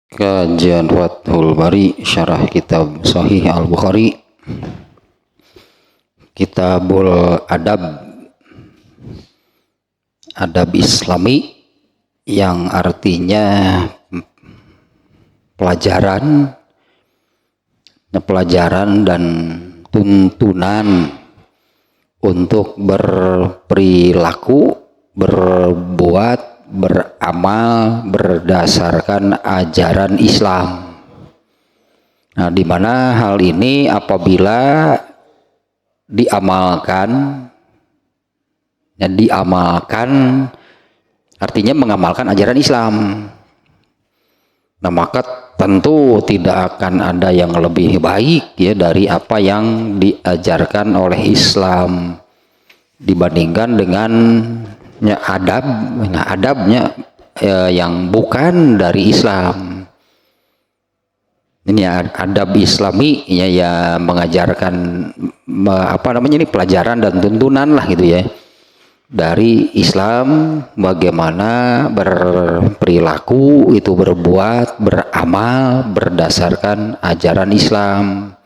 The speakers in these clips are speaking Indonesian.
Kajian Fathul Bari Syarah Kitab Sahih Al-Bukhari, Kitabul Adab, Adab Islami, yang artinya pelajaran dan tuntunan untuk berperilaku, berbuat, beramal berdasarkan ajaran Islam. Nah, di mana hal ini apabila diamalkan artinya mengamalkan ajaran Islam. Nah, maka tentu tidak akan ada yang lebih baik ya dari apa yang diajarkan oleh Islam dibandingkan dengan adabnya yang bukan dari Islam. Ini adab Islami ya mengajarkan ini pelajaran dan tuntunan lah gitu ya dari Islam, bagaimana berperilaku itu, berbuat, beramal berdasarkan ajaran Islam.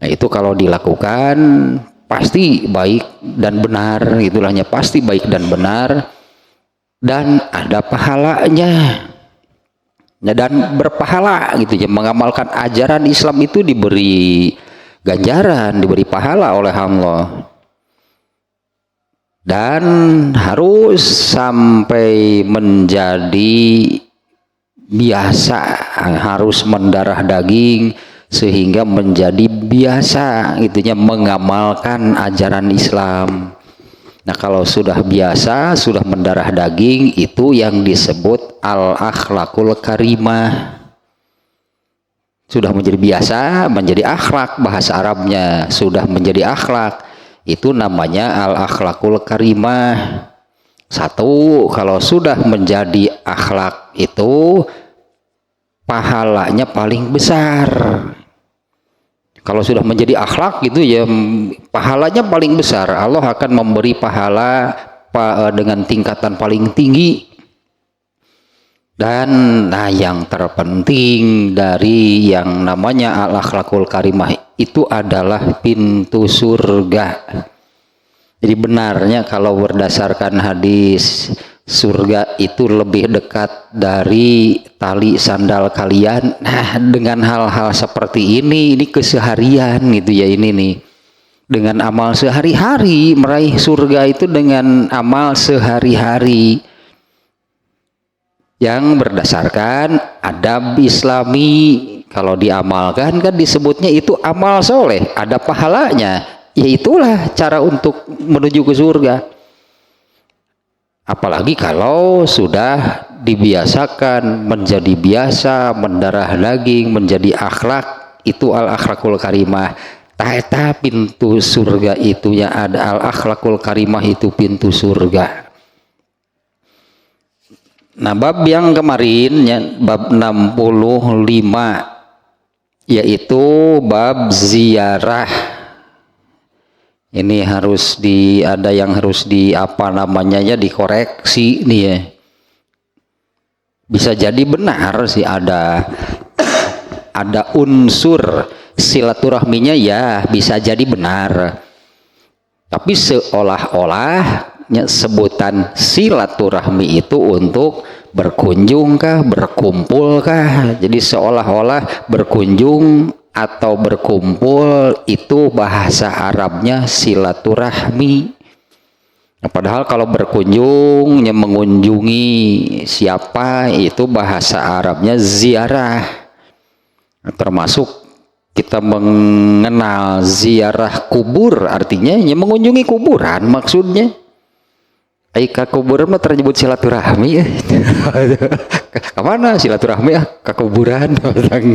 Nah, itu kalau dilakukan pasti baik dan benar, itulahnya pasti baik dan benar dan ada pahalanya. Nah, dan berpahala gitu ya, mengamalkan ajaran Islam itu diberi ganjaran, diberi pahala oleh Allah. Dan harus sampai menjadi biasa, harus mendarah daging sehingga menjadi biasa itunya mengamalkan ajaran Islam. Nah, kalau sudah biasa, sudah mendarah daging, itu yang disebut al-akhlakul karimah. Sudah menjadi biasa, menjadi akhlak, bahasa Arabnya sudah menjadi akhlak, itu namanya al-akhlakul karimah. Satu, kalau sudah menjadi akhlak itu pahalanya paling besar. Kalau sudah menjadi akhlak gitu ya, pahalanya paling besar. Allah akan memberi pahala dengan tingkatan paling tinggi. Dan yang terpenting dari yang namanya al-akhlakul karimah itu adalah pintu surga. Jadi benarnya kalau berdasarkan hadis, surga itu lebih dekat dari tali sandal kalian. Nah, dengan hal-hal seperti ini keseharian gitu ya, ini nih dengan amal sehari-hari meraih surga itu dengan amal sehari-hari yang berdasarkan adab Islami. Kalau diamalkan kan disebutnya itu amal soleh, ada pahalanya. Ya itulah cara untuk menuju ke surga. Apalagi kalau sudah dibiasakan menjadi biasa, mendarah daging, menjadi akhlak, itu al-akhlakul karimah. Eta pintu surga itu ya, ada al-akhlakul karimah itu pintu surga. Nah, bab yang kemarin ya, bab 65, yaitu bab ziarah. Ini harus ada yang harus dikoreksi nih ya. Bisa jadi benar sih ada unsur silaturahminya ya, bisa jadi benar. Tapi seolah-olah sebutan silaturahmi itu untuk berkunjung kah, berkumpul kah. Jadi seolah-olah berkunjung atau berkumpul itu bahasa Arabnya silaturahmi. Nah, padahal kalau berkunjung mengunjungi siapa itu bahasa Arabnya ziarah. Nah, termasuk kita mengenal ziarah kubur, artinya mengunjungi kuburan maksudnya. Ke kuburan mah ternyebut silaturahmi ya. Kemana silaturahmi ke kuburan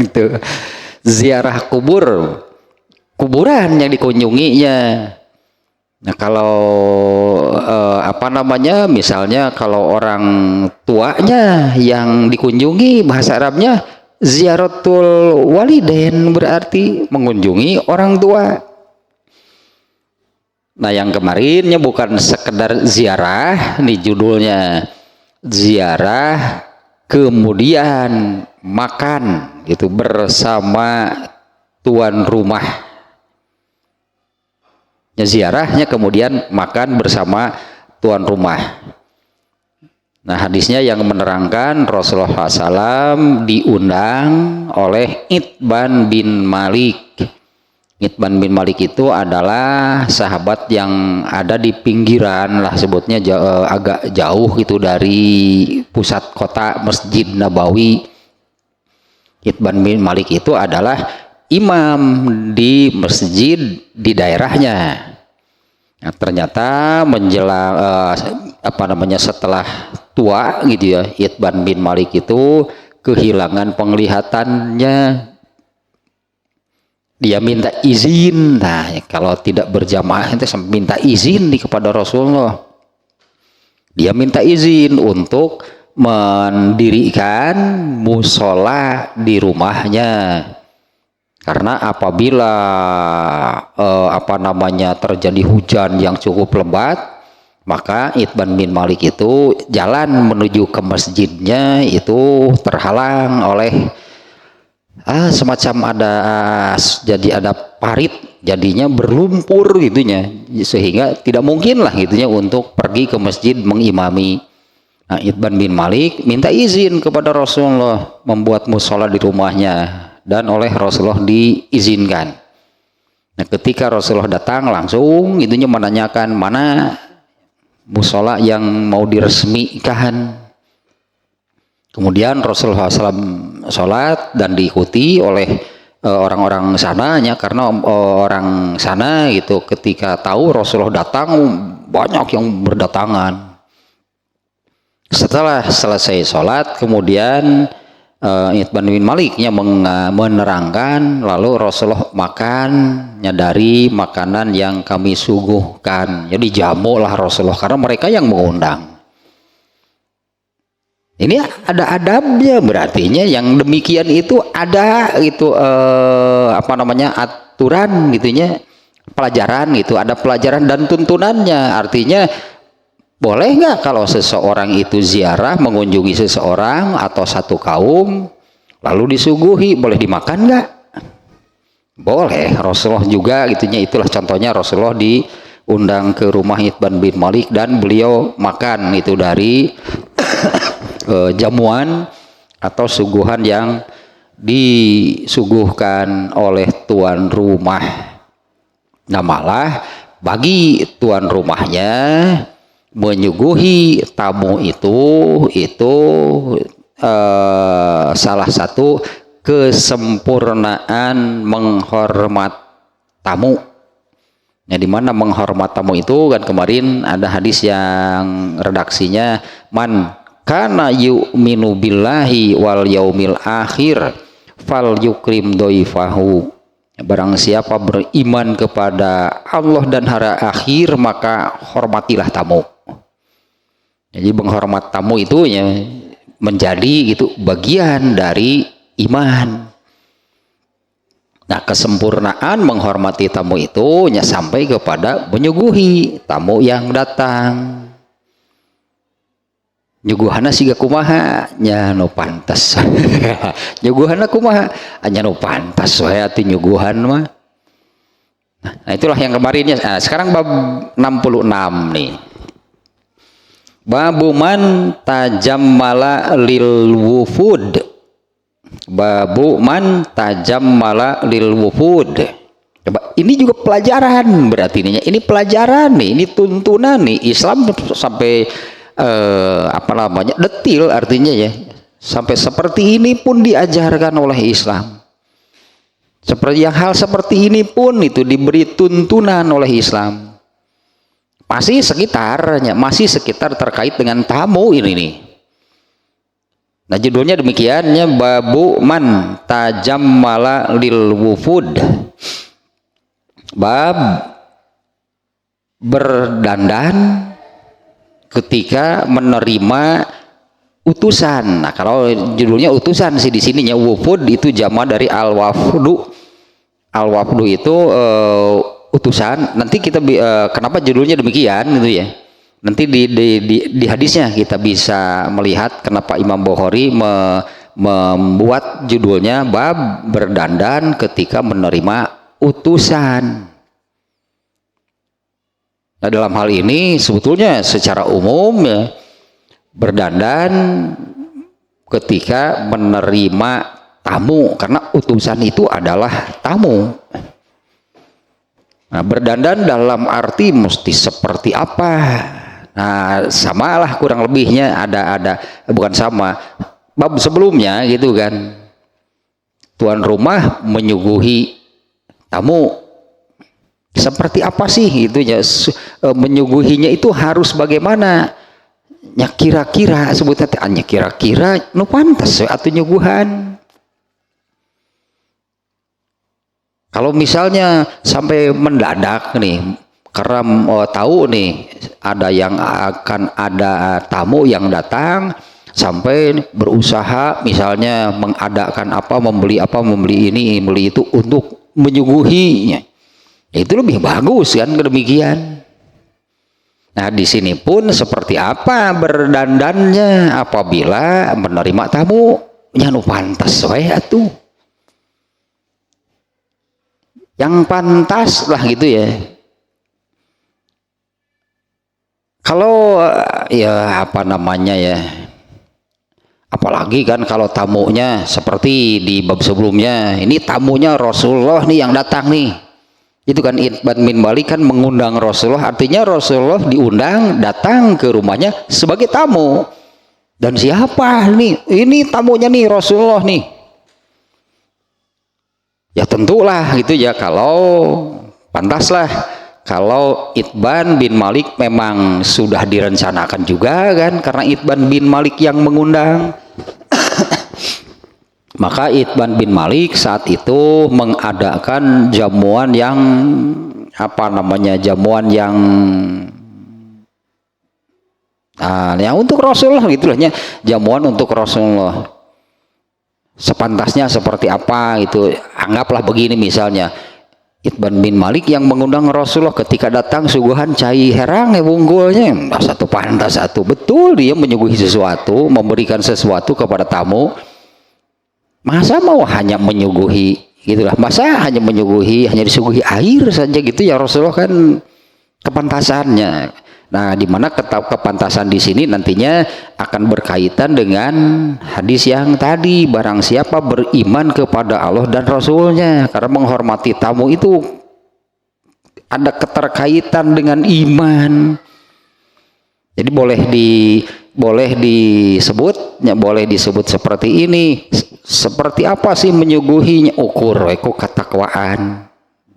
gitu. Ziarah kuburan yang dikunjunginya. Nah, kalau misalnya kalau orang tuanya yang dikunjungi, bahasa Arabnya ziaratul walidain, berarti mengunjungi orang tua. Nah, yang kemarinnya bukan sekedar ziarah, nih judulnya ziarah kemudian makan itu bersama tuan rumah. Ziarahnya kemudian makan bersama tuan rumah. Nah, hadisnya yang menerangkan Rasulullah SAW diundang oleh Itban bin Malik. Itban bin Malik itu adalah sahabat yang ada di pinggiran lah, sebutnya agak jauh gitu dari pusat kota Masjid Nabawi. Itban bin Malik itu adalah imam di masjid di daerahnya. Nah, ternyata menjelang setelah tua gitu ya, Itban bin Malik itu kehilangan penglihatannya. Dia minta izin. Nah, kalau tidak berjamaah itu minta izin kepada Rasulullah. Dia minta izin untuk mendirikan musola di rumahnya. Karena apabila terjadi hujan yang cukup lebat, maka Itban bin Malik itu jalan menuju ke masjidnya itu terhalang oleh semacam ada parit, jadinya berlumpur gitunya, sehingga tidak mungkin lah gitunya untuk pergi ke masjid mengimami. Nah, Itban bin Malik minta izin kepada Rasulullah membuat musola di rumahnya, dan oleh Rasulullah diizinkan. Nah, ketika Rasulullah datang langsung itunya menanyakan mana musola yang mau diresmikan. Kemudian Rasulullah SAW sholat dan diikuti oleh orang-orang sananya, karena orang sana gitu ketika tahu Rasulullah datang banyak yang berdatangan. Setelah selesai sholat kemudian Itban bin Maliknya menerangkan, lalu Rasulullah makannya dari makanan yang kami suguhkan. Jadi jamu lah Rasulullah karena mereka yang mengundang. Ini ada adabnya, berartinya yang demikian itu ada itu aturan gitunya, pelajaran gitu, ada pelajaran dan tuntunannya. Artinya boleh nggak kalau seseorang itu ziarah mengunjungi seseorang atau satu kaum lalu disuguhi, boleh dimakan nggak? Boleh. Rasulullah juga gitunya, itulah contohnya Rasulullah diundang ke rumah Itban bin Malik dan beliau makan itu dari jamuan atau suguhan yang disuguhkan oleh tuan rumah. Nah, malah bagi tuan rumahnya menyuguhi tamu itu salah satu kesempurnaan menghormat tamu. Ya, dimana menghormat tamu itu kan kemarin ada hadis yang redaksinya man kana yu'minu billahi wal yaumil akhir fal yukrim doifahu. Barang siapa beriman kepada Allah dan hari akhir maka hormatilah tamu. Jadi menghormat tamu itu ya menjadi gitu bagian dari iman. Nah, kesempurnaan menghormati tamu itu ya sampai kepada menyuguhi tamu yang datang. Nyuguhana siga kumaha nya nu pantes. Nyuguhana kumaha nya nu pantes wae ati nyuguhan mah. Nah, itulah yang kemarinnya. Nah, sekarang bab 66 nih. Babu man tajammala lil wufud. Babu man tajammala lil wufud. Coba, ini juga pelajaran berarti ini pelajaran nih, ini tuntunan nih Islam sampai detil, artinya ya sampai seperti ini pun diajarkan oleh Islam. Seperti yang hal seperti ini pun itu diberi tuntunan oleh Islam. Masih sekitar terkait dengan tamu ini nih. Nah, judulnya demikiannya babu man tajammala lil wufud. Bab berdandan ketika menerima utusan. Nah, kalau judulnya utusan sih di sininya wufud itu jama dari al-wafdu. Al-wafdu itu utusan. Nanti kita kenapa judulnya demikian gitu ya. Nanti di hadisnya kita bisa melihat kenapa Imam Bukhari membuat judulnya bab berdandan ketika menerima utusan. Nah, dalam hal ini sebetulnya secara umum ya, berdandan ketika menerima tamu, karena utusan itu adalah tamu. Nah, berdandan dalam arti mesti seperti apa? Nah, samalah kurang lebihnya, ada bukan sama. Bab sebelumnya gitu kan. Tuan rumah menyuguhi tamu. Seperti apa sih itu ya, menyuguhinya itu harus bagaimana? Ya kira-kira sebutnya hanya kira-kira nu pantas atau nyuguhan. Kalau misalnya sampai mendadak nih, karena tahu nih ada yang akan ada tamu yang datang, sampai berusaha misalnya mengadakan membeli ini, membeli itu untuk menyuguhinya. Itu lebih bagus kan demikian. Nah, di sini pun seperti apa berdandannya apabila menerima tamu yang pantas wae atuh. Yang pantas lah gitu ya. Kalau ya apa namanya ya, apalagi kan kalau tamunya seperti di bab sebelumnya, ini tamunya Rasulullah nih yang datang nih. Itu kan Itban bin Malik kan mengundang Rasulullah, artinya Rasulullah diundang datang ke rumahnya sebagai tamu. Dan siapa nih? Ini tamunya nih Rasulullah nih. Ya tentulah gitu ya, kalau pantaslah kalau Itban bin Malik memang sudah direncanakan juga kan, karena Itban bin Malik yang mengundang. Maka Itban bin Malik saat itu mengadakan jamuan yang yang untuk Rasulullah gitulahnya, jamuan untuk Rasulullah. Sepantasnya seperti apa itu, anggaplah begini misalnya, Itban bin Malik yang mengundang Rasulullah, ketika datang suguhan cai herang ya bunggulnya, satu pantas satu, betul dia menyuguhi sesuatu, memberikan sesuatu kepada tamu. Masa mau hanya menyuguhi gitulah, masa hanya disuguhi air saja gitu ya Rasulullah, kan kepantasannya. Nah, di mana kepantasan di sini nantinya akan berkaitan dengan hadis yang tadi, barang siapa beriman kepada Allah dan Rasulnya, karena menghormati tamu itu ada keterkaitan dengan iman. Jadi boleh disebut seperti ini. Seperti apa sih menyuguhinya? Ukur ketakwaan.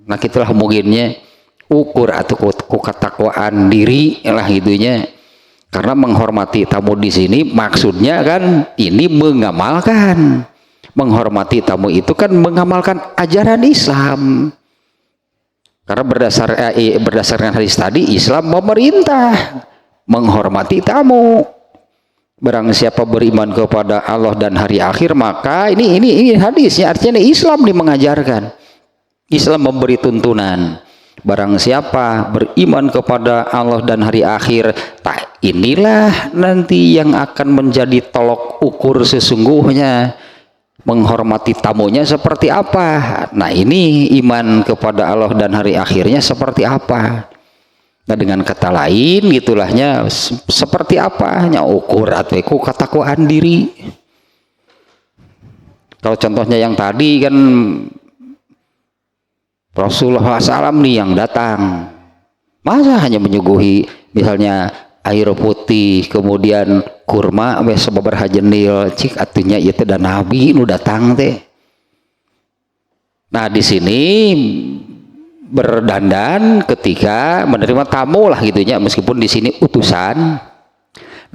Nah, gitulah mungkinnya ukur atau ketakwaan diri lah gitunya. Karena menghormati tamu di sini maksudnya kan ini mengamalkan. Menghormati tamu itu kan mengamalkan ajaran Islam. Karena berdasarkan hadis tadi, Islam memerintah menghormati tamu. Barang siapa beriman kepada Allah dan hari akhir, maka ini hadisnya, artinya Islam mengajarkan, Islam memberi tuntunan. Barang siapa beriman kepada Allah dan hari akhir, inilah nanti yang akan menjadi tolok ukur sesungguhnya menghormati tamunya seperti apa. Nah, ini iman kepada Allah dan hari akhirnya seperti apa. Nah, dengan kata lain gitulahnya seperti apa nya ukur atau ketakwaan diri. Kalau contohnya yang tadi kan Rasulullah SAW nih yang datang, masa hanya menyuguhi misalnya air putih kemudian kurma sebab berhajenil cik atunya itu dan Nabi nu datang teh. Nah, di sini berdandan ketika menerima tamu lah gitunya, meskipun di sini utusan.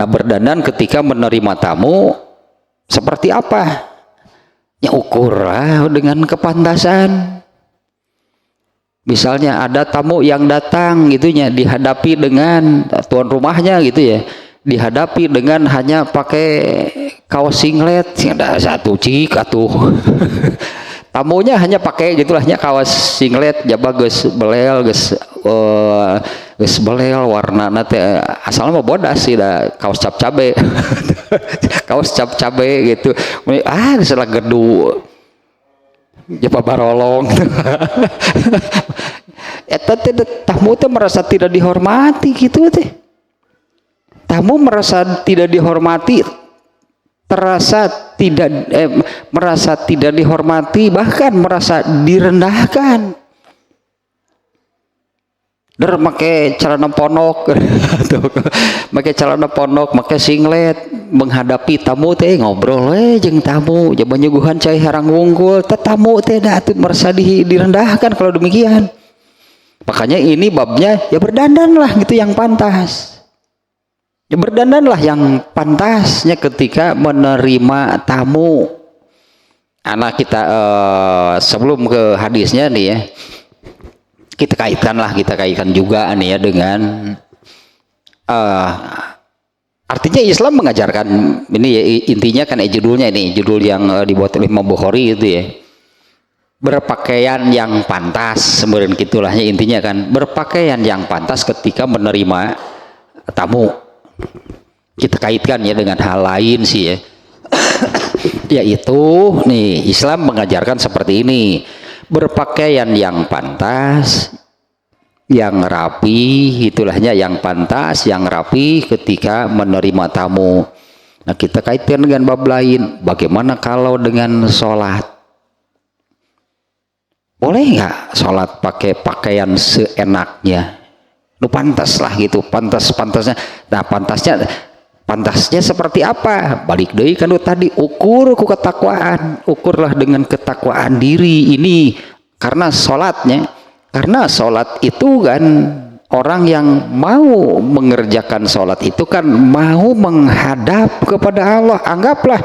Nah, berdandan ketika menerima tamu seperti apa? Ya ukur dengan kepantasan. Misalnya ada tamu yang datang gitunya, dihadapi dengan tuan rumahnya gitu ya, dihadapi dengan hanya pakai kaos singlet, ada satu cik atuh. Tamunya hanya pakai gitulahnya kaos singlet, jaba geus belel warna nate asalnya mah bodas sih, da kaos cap cabe. kaos cabe gitu, salah gedu japa barolong. Eta teh tamu teh merasa tidak dihormati gitu teh. Tamu merasa tidak dihormati, merasa tidak dihormati, bahkan merasa direndahkan. Make celana ponok, make celana ponok, make singlet, menghadapi tamu teh ngobrol jeung tamu, jaban nyuguhan cai harang wungkul, tamu teh merasa direndahkan kalau demikian. Makanya ini babnya ya berdandanlah gitu yang pantas. Ya berdandanlah yang pantasnya ketika menerima tamu. Anak kita sebelum ke hadisnya nih ya. Kita kaitkan juga nih ya dengan artinya Islam mengajarkan ini ya, intinya kan judulnya ini judul yang dibuat oleh Imam Bukhari itu ya, berpakaian yang pantas sebenarnya gitulahnya intinya kan, berpakaian yang pantas ketika menerima tamu. Kita kaitkan ya dengan hal lain sih ya, yaitu nih Islam mengajarkan seperti ini, berpakaian yang pantas, yang rapi, itulahnya yang pantas, yang rapi ketika menerima tamu. Nah kita kaitkan dengan bab lain, bagaimana kalau dengan sholat? Boleh nggak sholat pakai pakaian seenaknya? Lu pantas lah gitu, pantasnya. Nah pantasnya seperti apa? Balik deui kan tadi, ukur ku ketakwaan, ukurlah dengan ketakwaan diri ini. Karena sholat itu kan orang yang mau mengerjakan sholat itu kan mau menghadap kepada Allah. Anggaplah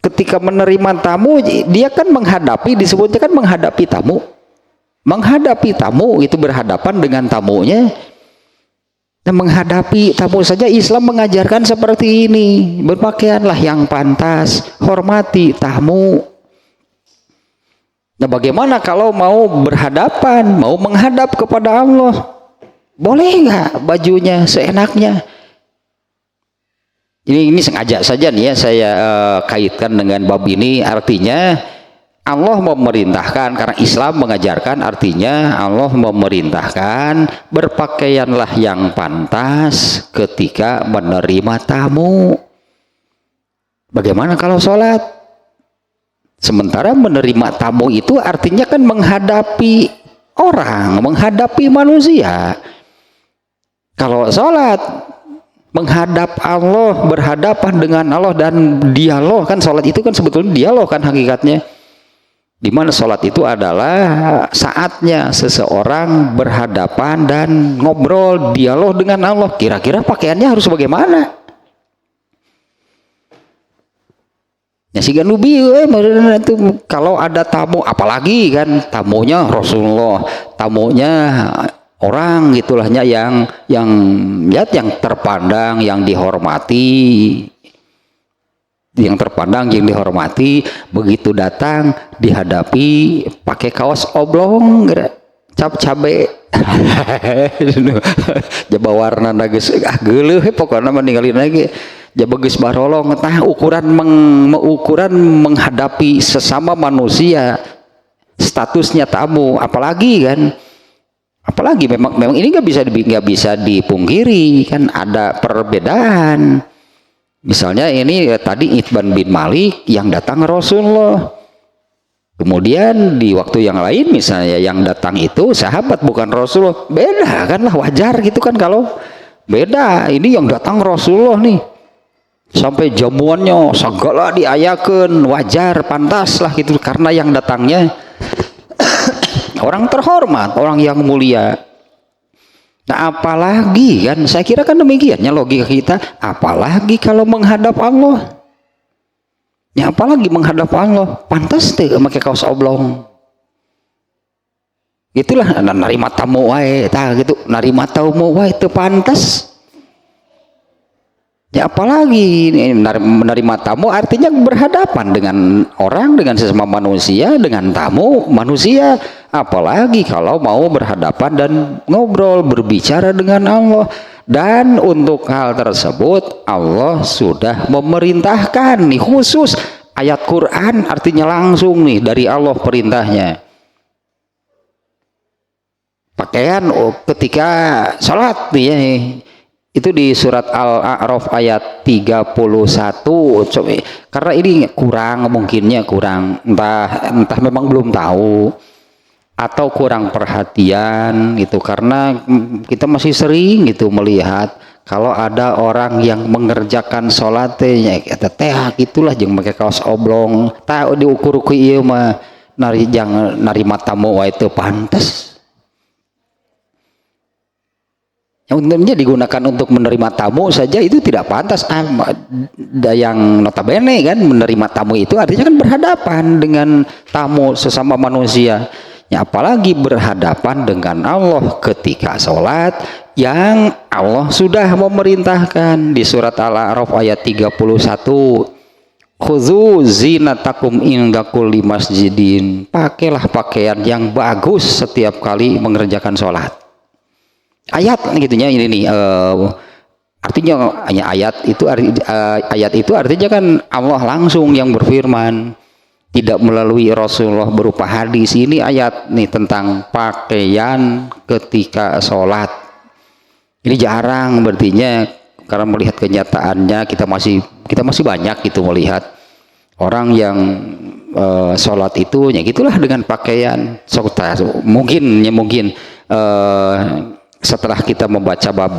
ketika menerima tamu dia kan menghadapi, disebutnya kan menghadapi tamu itu berhadapan dengan tamunya. Nah, menghadapi tamu saja Islam mengajarkan seperti ini, berpakaianlah yang pantas, hormati tamu. Nah bagaimana kalau mau berhadapan, mau menghadap kepada Allah, boleh nggak bajunya seenaknya? Ini sengaja saja nih ya saya kaitkan dengan bab ini, artinya Allah memerintahkan, karena Islam mengajarkan, artinya Allah memerintahkan berpakaianlah yang pantas ketika menerima tamu. Bagaimana kalau sholat? Sementara menerima tamu itu artinya kan menghadapi orang, menghadapi manusia. Kalau sholat menghadap Allah, berhadapan dengan Allah dan dialog, kan sholat itu kan sebetulnya dialog kan hakikatnya. Di mana sholat itu adalah saatnya seseorang berhadapan dan ngobrol, dialog dengan Allah. Kira-kira pakaiannya harus bagaimana? Ya sehingga nubi itu kalau ada tamu, apalagi kan tamunya Rasulullah, tamunya orang gitulahnya yang terpandang, yang dihormati. Yang terpandang, yang dihormati, begitu datang dihadapi pakai kaos oblong, cabe jaba warna geus geuleuh pokoknya meninggalin lagi jaba geus barolong. Tah ukuran menghadapi sesama manusia, statusnya tamu, apalagi memang ini nggak bisa dipungkiri kan ada perbedaan. Misalnya ini tadi Itban bin Malik yang datang Rasulullah, kemudian di waktu yang lain misalnya yang datang itu sahabat bukan Rasulullah, beda kan lah, wajar gitu kan kalau beda. Ini yang datang Rasulullah nih sampai jamuannya segala diayakan, wajar, pantas lah gitu, karena yang datangnya orang terhormat, orang yang mulia. Nah apalagi kan, saya kira kan demikiannya logika kita, apalagi kalau menghadap Allah. Ya apalagi menghadap Allah, pantas deh pakai kaos oblong. Itulah narima tamu wae, gitu, narima tamu wae itu pantas. Ya apalagi menerima tamu artinya berhadapan dengan orang, dengan sesama manusia, dengan tamu manusia. Apalagi kalau mau berhadapan dan ngobrol, berbicara dengan Allah. Dan untuk hal tersebut Allah sudah memerintahkan nih, khusus ayat Quran artinya langsung nih dari Allah perintahnya. Pakaian ketika sholat nih ya, itu di surat Al-A'raf ayat 31. Coba, karena ini kurang, mungkinnya kurang, entah memang belum tahu atau kurang perhatian gitu, karena kita masih sering gitu melihat kalau ada orang yang mengerjakan sholatnya kata teh gitulah jangan pakai kaos oblong tahu diukur ke iya mah jangan narima tamu itu pantas. Yang umumnya digunakan untuk menerima tamu saja itu tidak pantas. Yang notabene kan menerima tamu itu artinya kan berhadapan dengan tamu sesama manusia. Ya, apalagi berhadapan dengan Allah ketika sholat yang Allah sudah memerintahkan di surat Al-A'raf ayat 31. Khudzu zinatakum inda kulli masjidin. Pakailah pakaian yang bagus setiap kali mengerjakan sholat. Ayat gitunya ini nih artinya hanya ayat itu artinya kan Allah langsung yang berfirman, tidak melalui Rasulullah berupa hadis. Ini ayat nih tentang pakaian ketika sholat. Ini jarang berartinya, karena melihat kenyataannya kita masih banyak gitu melihat orang yang sholat itu ya gitulah dengan pakaian. Mungkin setelah kita membaca bab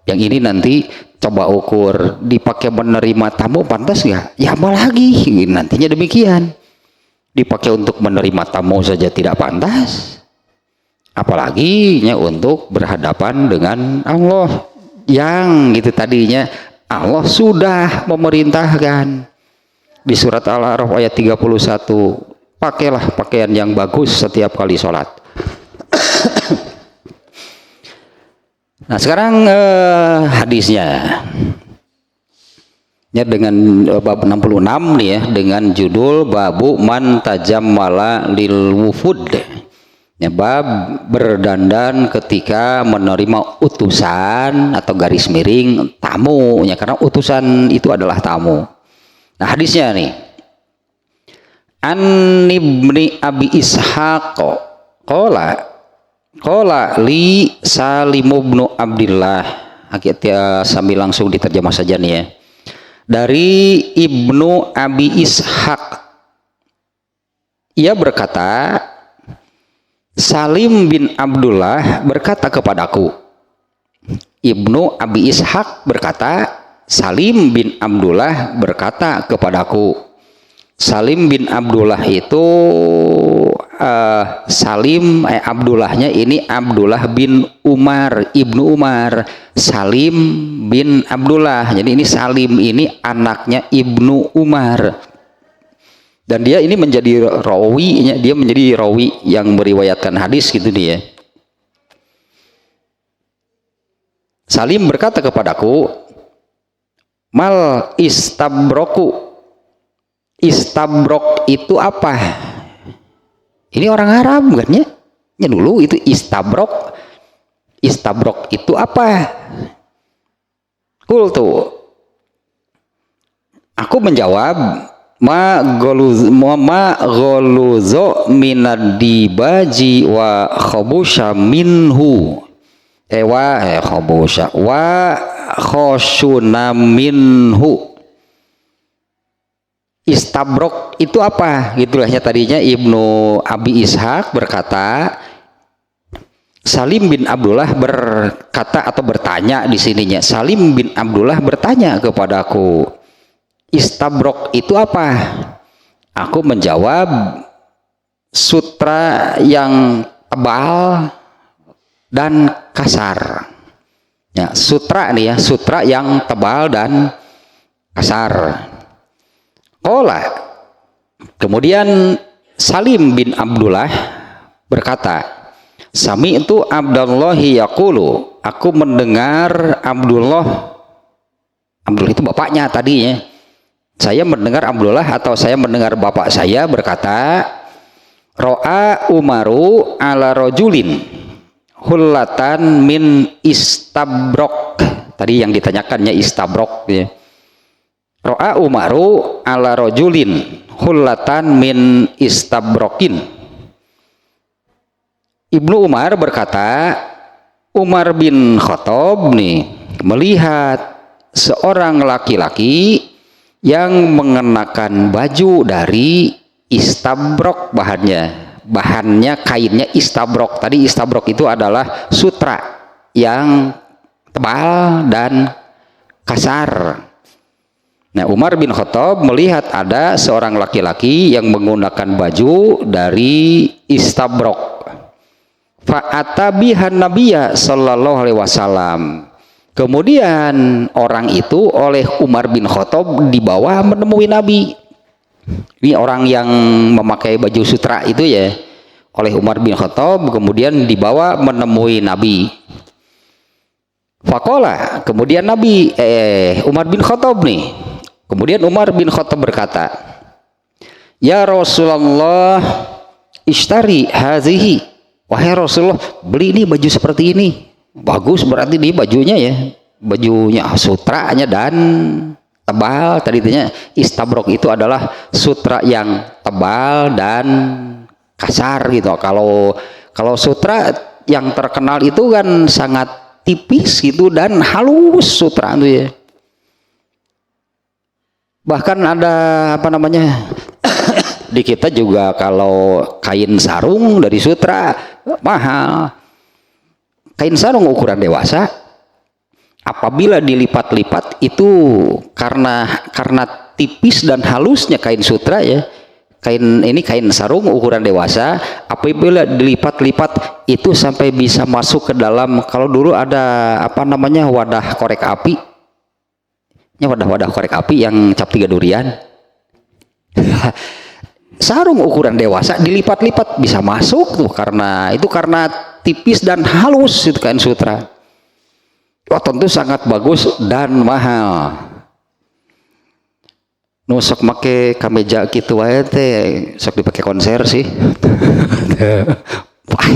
yang ini nanti coba ukur dipakai menerima tamu pantas nggak? Ya apalagi nantinya demikian, dipakai untuk menerima tamu saja tidak pantas, apalagi untuk berhadapan dengan Allah yang gitu tadinya Allah sudah memerintahkan di surat Al-A'raf ayat 31, pakailah pakaian yang bagus setiap kali sholat. Nah sekarang hadisnya ya dengan bab 66 nih ya, dengan judul babu man tajammala lil wufud ya, bab berdandan ketika menerima utusan atau garis miring tamu ya, karena utusan itu adalah tamu. Nah hadisnya nih, an ibni abi ishaq qala li Salim bin Abdillah, sambil langsung diterjemah saja nih ya, dari Ibnu Abi Ishaq, ia berkata Salim bin Abdullah berkata kepadaku. Ibnu Abi Ishaq berkata Salim bin Abdullah berkata kepadaku. Salim bin Abdullah itu Abdullahnya ini Abdullah bin Umar, Ibnu Umar, Salim bin Abdullah. Jadi ini Salim ini anaknya Ibnu Umar. Dan dia ini menjadi rawi, dia menjadi rawi yang meriwayatkan hadis gitu dia. Salim berkata kepadaku, mal istabroku. Istabrok itu apa? Ini orang Arab kan ya? Ya dulu itu istabrok. Istabrok itu apa? Qultu. Aku menjawab, ma goluzo minadibaji wa khobusha minhu. Khobusha wa khoshuna minhu. Istabrok itu apa? Gitulahnya tadinya Ibnu Abi Ishaq berkata, Salim bin Abdullah berkata atau bertanya di sininya. Salim bin Abdullah bertanya kepadaku, istabrok itu apa? Aku menjawab, sutra yang tebal dan kasar. Ya, sutra nih ya, sutra yang tebal dan kasar. Qala, kemudian Salim bin Abdullah berkata, Sami itu Abdullahi yaqulu, aku mendengar Abdullah itu bapaknya tadinya. Saya mendengar Abdullah atau saya mendengar bapak saya berkata, Ro'a Umaru ala rojulin hullatan min istabrok. tadi yang ditanyakannya istabrok ya. Ro'a Umaru ala rojulin hullatan min istabrokin. Ibnu Umar berkata, Umar bin Khattab nih melihat seorang laki-laki yang mengenakan baju dari istabrok, bahannya kainnya istabrok. Tadi istabrok itu adalah sutra yang tebal dan kasar. Nah, Umar bin Khattab melihat ada seorang laki-laki yang menggunakan baju dari istabrok. Fa'atabihan Nabiyya sallallahu alaihi wasallam. Kemudian orang itu oleh Umar bin Khattab dibawa menemui Nabi. Ini orang yang memakai baju sutra itu ya, oleh Umar bin Khattab kemudian dibawa menemui Nabi. Faqala, kemudian Umar bin Khattab nih. Kemudian Umar bin Khattab berkata, "Ya Rasulullah, ishtari hazihi." Wahai Rasulullah, beli ini baju seperti ini. Bagus berarti ini bajunya ya. Bajunya sutranya dan tebal. Tadi intinya istabrok itu adalah sutra yang tebal dan kasar gitu. Kalau sutra yang terkenal itu kan sangat tipis gitu dan halus sutra itu ya. Bahkan ada apa namanya? Di kita juga kalau kain sarung dari sutra mahal. Kain sarung ukuran dewasa apabila dilipat-lipat itu karena tipis dan halusnya kain sutra ya. Kain sarung ukuran dewasa apabila dilipat-lipat itu sampai bisa masuk ke dalam, kalau dulu ada apa namanya wadah korek api. Ini wadah korek api yang cap 3 durian. Sarung ukuran dewasa dilipat-lipat bisa masuk tuh karena tipis dan halus itu kain sutra. Wah, tentu sangat bagus dan mahal. Nusok make kameja gitu wae teh sok dipakai konser sih.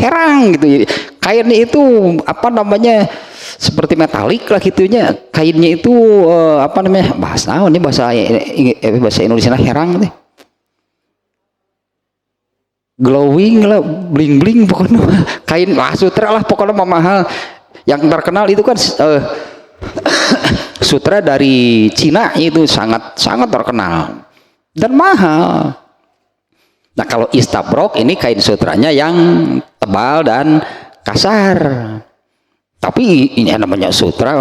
Heran gitu. Kainnya itu apa namanya? Seperti metalik lah gitunya. Kainnya itu apa namanya? Bahasa Indonesia herang teh. Glowing lah, bling bling pokoknya kain sutra lah pokoknya mahal. Yang terkenal itu kan sutra dari Cina itu sangat terkenal dan mahal. Nah, kalau istabrok ini kain sutranya yang tebal dan kasar. Tapi ini namanya sutra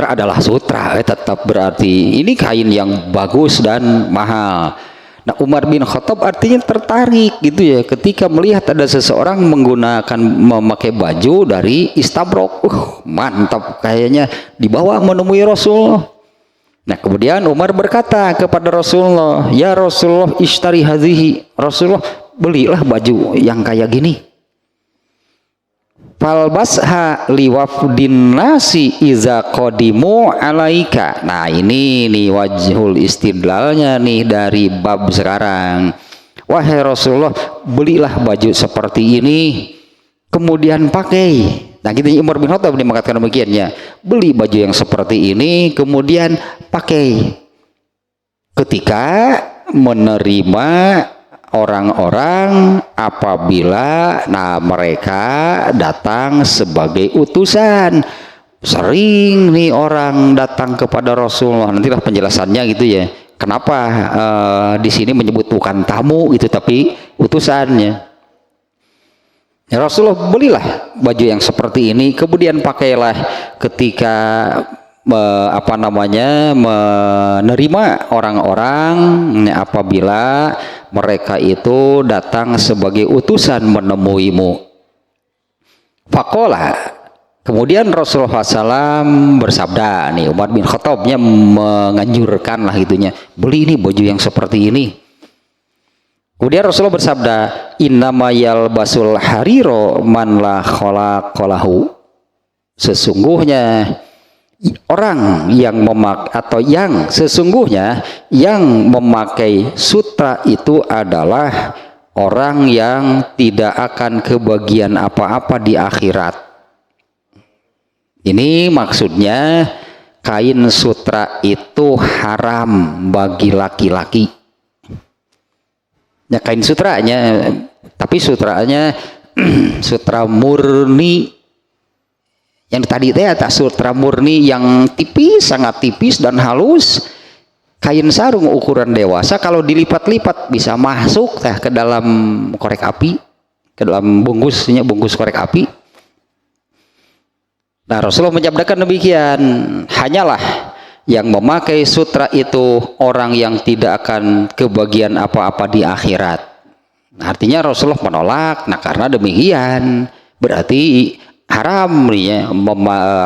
adalah sutra, tetap berarti ini kain yang bagus dan mahal. Nah, Umar bin Khattab artinya tertarik gitu ya ketika melihat ada seseorang memakai baju dari istabrok. Mantap, kayaknya dibawa menemui Rasulullah. Nah, kemudian Umar berkata kepada Rasulullah, "Ya Rasulullah, ishtari hadhihi." Rasulullah, belilah baju yang kayak gini. Falbasha liwafdin nasi iza qadimu alaika. Nah, ini nih wajhul istidlalnya nih dari bab sekarang. Wahai Rasulullah, belilah baju seperti ini kemudian pakai. Nah, gitu Umar bin Khattab mengatakan demikian ya. Beli baju yang seperti ini kemudian pakai ketika menerima orang-orang apabila mereka datang sebagai utusan. Sering nih orang datang kepada Rasulullah, nantilah penjelasannya gitu ya, kenapa di sini menyebut bukan tamu gitu tapi utusannya. Ya, Rasulullah, belilah baju yang seperti ini kemudian pakailah ketika menerima orang-orang apabila mereka itu datang sebagai utusan menemuimu. Faqala, kemudian Rasulullah SAW bersabda, nih Umar bin Khattabnya menganjurkan lah itunya, beli ini baju yang seperti ini. Kemudian Rasulullah bersabda, innama yalbasul hariro man la khalaqalahu. Sesungguhnya orang yang sesungguhnya yang memakai sutra itu adalah orang yang tidak akan kebagian apa-apa di akhirat. Ini maksudnya kain sutra itu haram bagi laki-laki. Ya, kain sutranya, tapi sutranya sutra murni. Yang tadi teh atas sutra murni yang tipis, sangat tipis dan halus. Kain sarung ukuran dewasa kalau dilipat-lipat bisa masuk teh ke dalam korek api, ke dalam bungkusnya, bungkus korek api. Nah, Rasulullah menyabdakan demikian, hanyalah yang memakai sutra itu orang yang tidak akan kebagian apa-apa di akhirat. Nah, artinya Rasulullah menolak. Nah, karena demikian berarti haram ya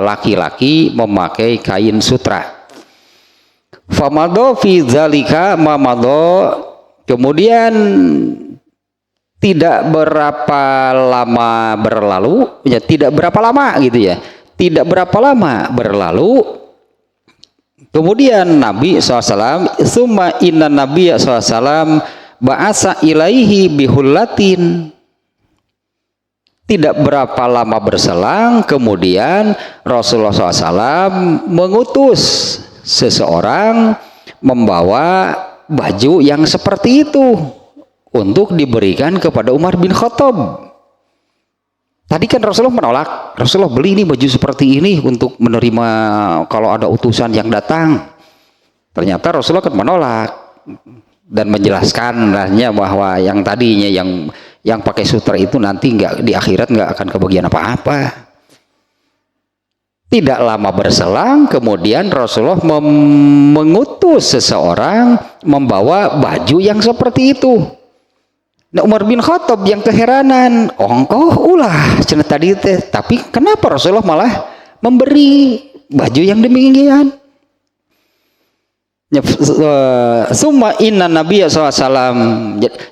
laki-laki memakai kain sutra. Famado fi dzalika mamado, kemudian tidak berapa lama berlalu, ya tidak berapa lama gitu ya. Tidak berapa lama berlalu, kemudian Nabi SAW, summa inna Nabi SAW ba'asa ilaihi bihullatin. Tidak berapa lama berselang, kemudian Rasulullah SAW mengutus seseorang membawa baju yang seperti itu untuk diberikan kepada Umar bin Khattab. Tadi kan Rasulullah menolak, Rasulullah beli ini baju seperti ini untuk menerima kalau ada utusan yang datang. Ternyata Rasulullah kan menolak dan menjelaskan bahwa yang tadinya yang pakai sutra itu nanti nggak di akhirat nggak akan kebagian apa-apa. Tidak lama berselang, kemudian Rasulullah mengutus seseorang membawa baju yang seperti itu. Nah, Umar bin Khattab yang keheranan, engkau ulah cenah tadi teh, tapi kenapa Rasulullah malah memberi baju yang demikian? Summa inna Nabiya SAW,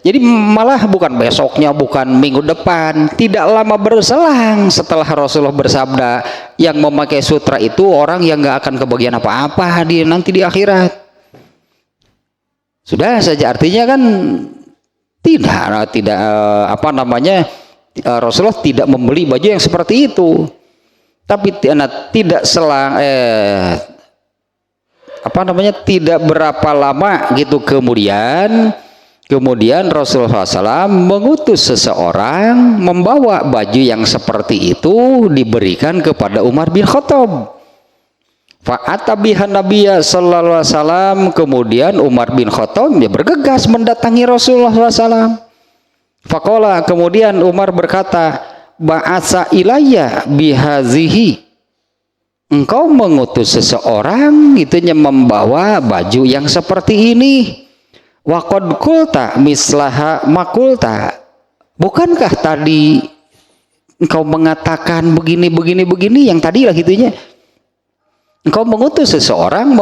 jadi malah bukan besoknya, bukan minggu depan, tidak lama berselang setelah Rasulullah bersabda, yang memakai sutra itu orang yang gak akan kebagian apa-apa nanti di akhirat. Sudah saja, artinya kan tidak Rasulullah tidak membeli baju yang seperti itu, tapi tidak selang tidak berapa lama gitu kemudian Rasulullah SAW mengutus seseorang membawa baju yang seperti itu diberikan kepada Umar bin Khattab. Fa'atabihan Nabiya sallallahu alaihi wasallam, kemudian Umar bin Khattab dia bergegas mendatangi Rasulullah SAW. Faqala, kemudian Umar berkata, ba'asa ilayya bihazihi, engkau mengutus seseorang itunya membawa baju yang seperti ini. Wa qad qulta mislaha makulta, bukankah tadi engkau mengatakan begini yang tadi lah gitunya. Engkau mengutus seseorang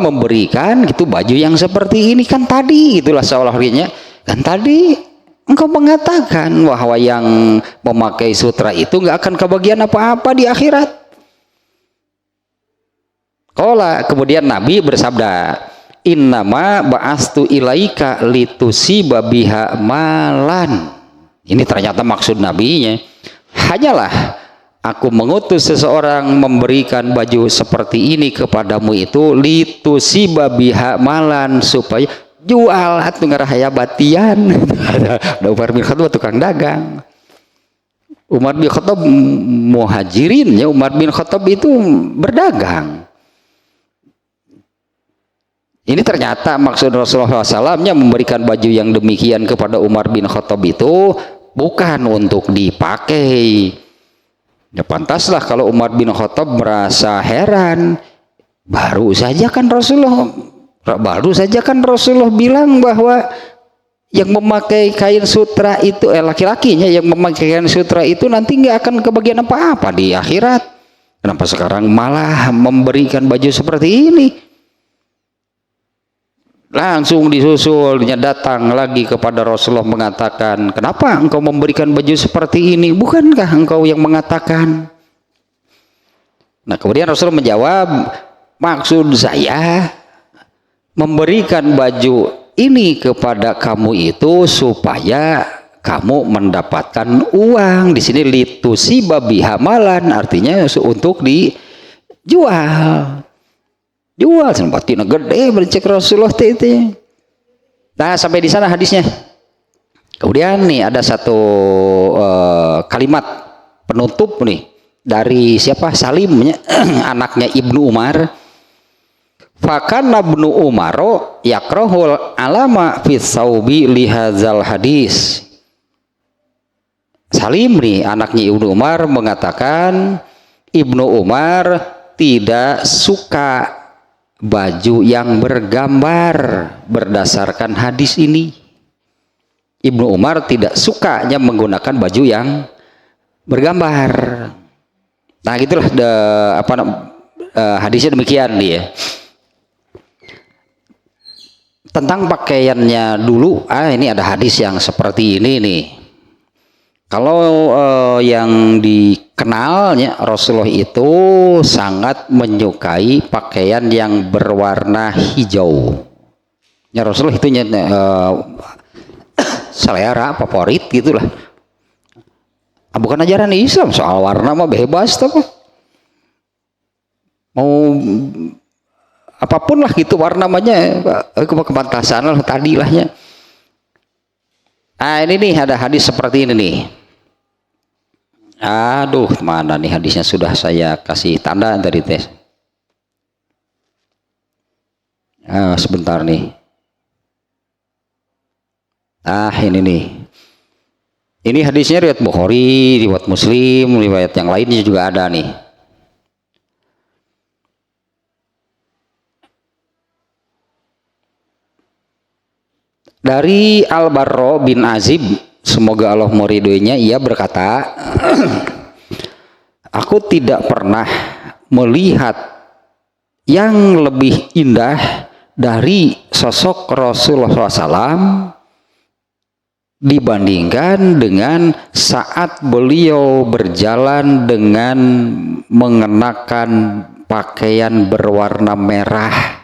memberikan gitu baju yang seperti ini kan tadi, itulah seolah-olahnya kan tadi engkau mengatakan bahwa yang memakai sutra itu nggak akan kebagian apa-apa di akhirat. Kemudian Nabi bersabda, innama ba'astu ilaika litusiba biha malan. Ini ternyata maksud nabinya, hanyalah aku mengutus seseorang memberikan baju seperti ini kepadamu itu litusiba biha malan, supaya jual atau ngerahaya batian. Umar bin Khattab tukang dagang. Umar bin Khattab muhajirin ya, Umar bin Khattab itu berdagang. Ini ternyata maksud Rasulullah SAW-nya memberikan baju yang demikian kepada Umar bin Khattab itu bukan untuk dipakai. Ya pantaslah kalau Umar bin Khattab merasa heran, baru saja kan Rasulullah bilang bahwa yang memakai kain sutra itu laki-lakinya yang memakai kain sutra itu nanti nggak akan kebagian apa-apa di akhirat. Kenapa sekarang malah memberikan baju seperti ini? Langsung disusulnya datang lagi kepada Rasulullah mengatakan, kenapa engkau memberikan baju seperti ini? Bukankah engkau yang mengatakan? Nah, kemudian Rasulullah menjawab, maksud saya memberikan baju ini kepada kamu itu supaya kamu mendapatkan uang. Di sini litusiba biha malan, artinya untuk dijual. Jual sempatina gede bercek Rasulullah itu. Nah, sampai di sana hadisnya. Kemudian nih ada satu kalimat penutup nih dari siapa? Salim, anaknya Ibnu Umar. Fakana Ibnu Umaro yakrahul alama fi saubi lihazal hadis. Salim nih anaknya Ibnu Umar mengatakan Ibnu Umar tidak suka baju yang bergambar berdasarkan hadis ini. Ibnu Umar tidak sukanya menggunakan baju yang bergambar. Nah, gitulah hadisnya demikian dia. Tentang pakaiannya dulu, ini ada hadis yang seperti ini nih. Kalau yang dikenalnya Rasulullah itu sangat menyukai pakaian yang berwarna hijau. Ya Rasulullah itu selera favorit gitulah. Bukan ajaran Islam soal warna mah bebas tapi mau apapun lah gitu warna namanya kepantasan lah tadi lahnya. Ini nih ada hadis seperti ini nih. Aduh, mana nih hadisnya, sudah saya kasih tanda dari tes. Sebentar nih. Ini nih. Ini hadisnya riwayat Bukhari, riwayat Muslim, riwayat yang lainnya juga ada nih. Dari Al-Barra bin Azib, semoga Allah meridhoinya, ia berkata, aku tidak pernah melihat yang lebih indah dari sosok Rasulullah SAW dibandingkan dengan saat beliau berjalan dengan mengenakan pakaian berwarna merah.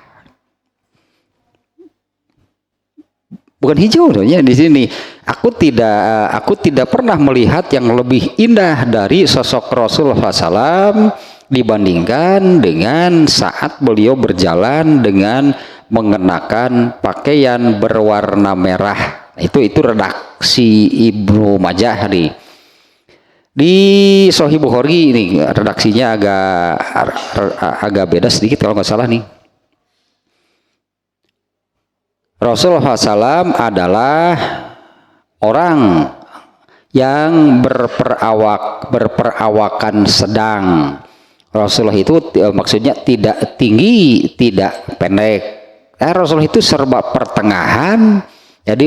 Bukan hijau ya di sini. Aku tidak pernah melihat yang lebih indah dari sosok Rasulullah SAW dibandingkan dengan saat beliau berjalan dengan mengenakan pakaian berwarna merah. Itu redaksi Ibnu Majah nih. Di Sahih Bukhari ini redaksinya agak beda sedikit kalau nggak salah nih. Rasulullah SAW adalah orang yang berperawakan sedang. Rasulullah itu maksudnya tidak tinggi, tidak pendek. Rasulullah itu serba pertengahan. Jadi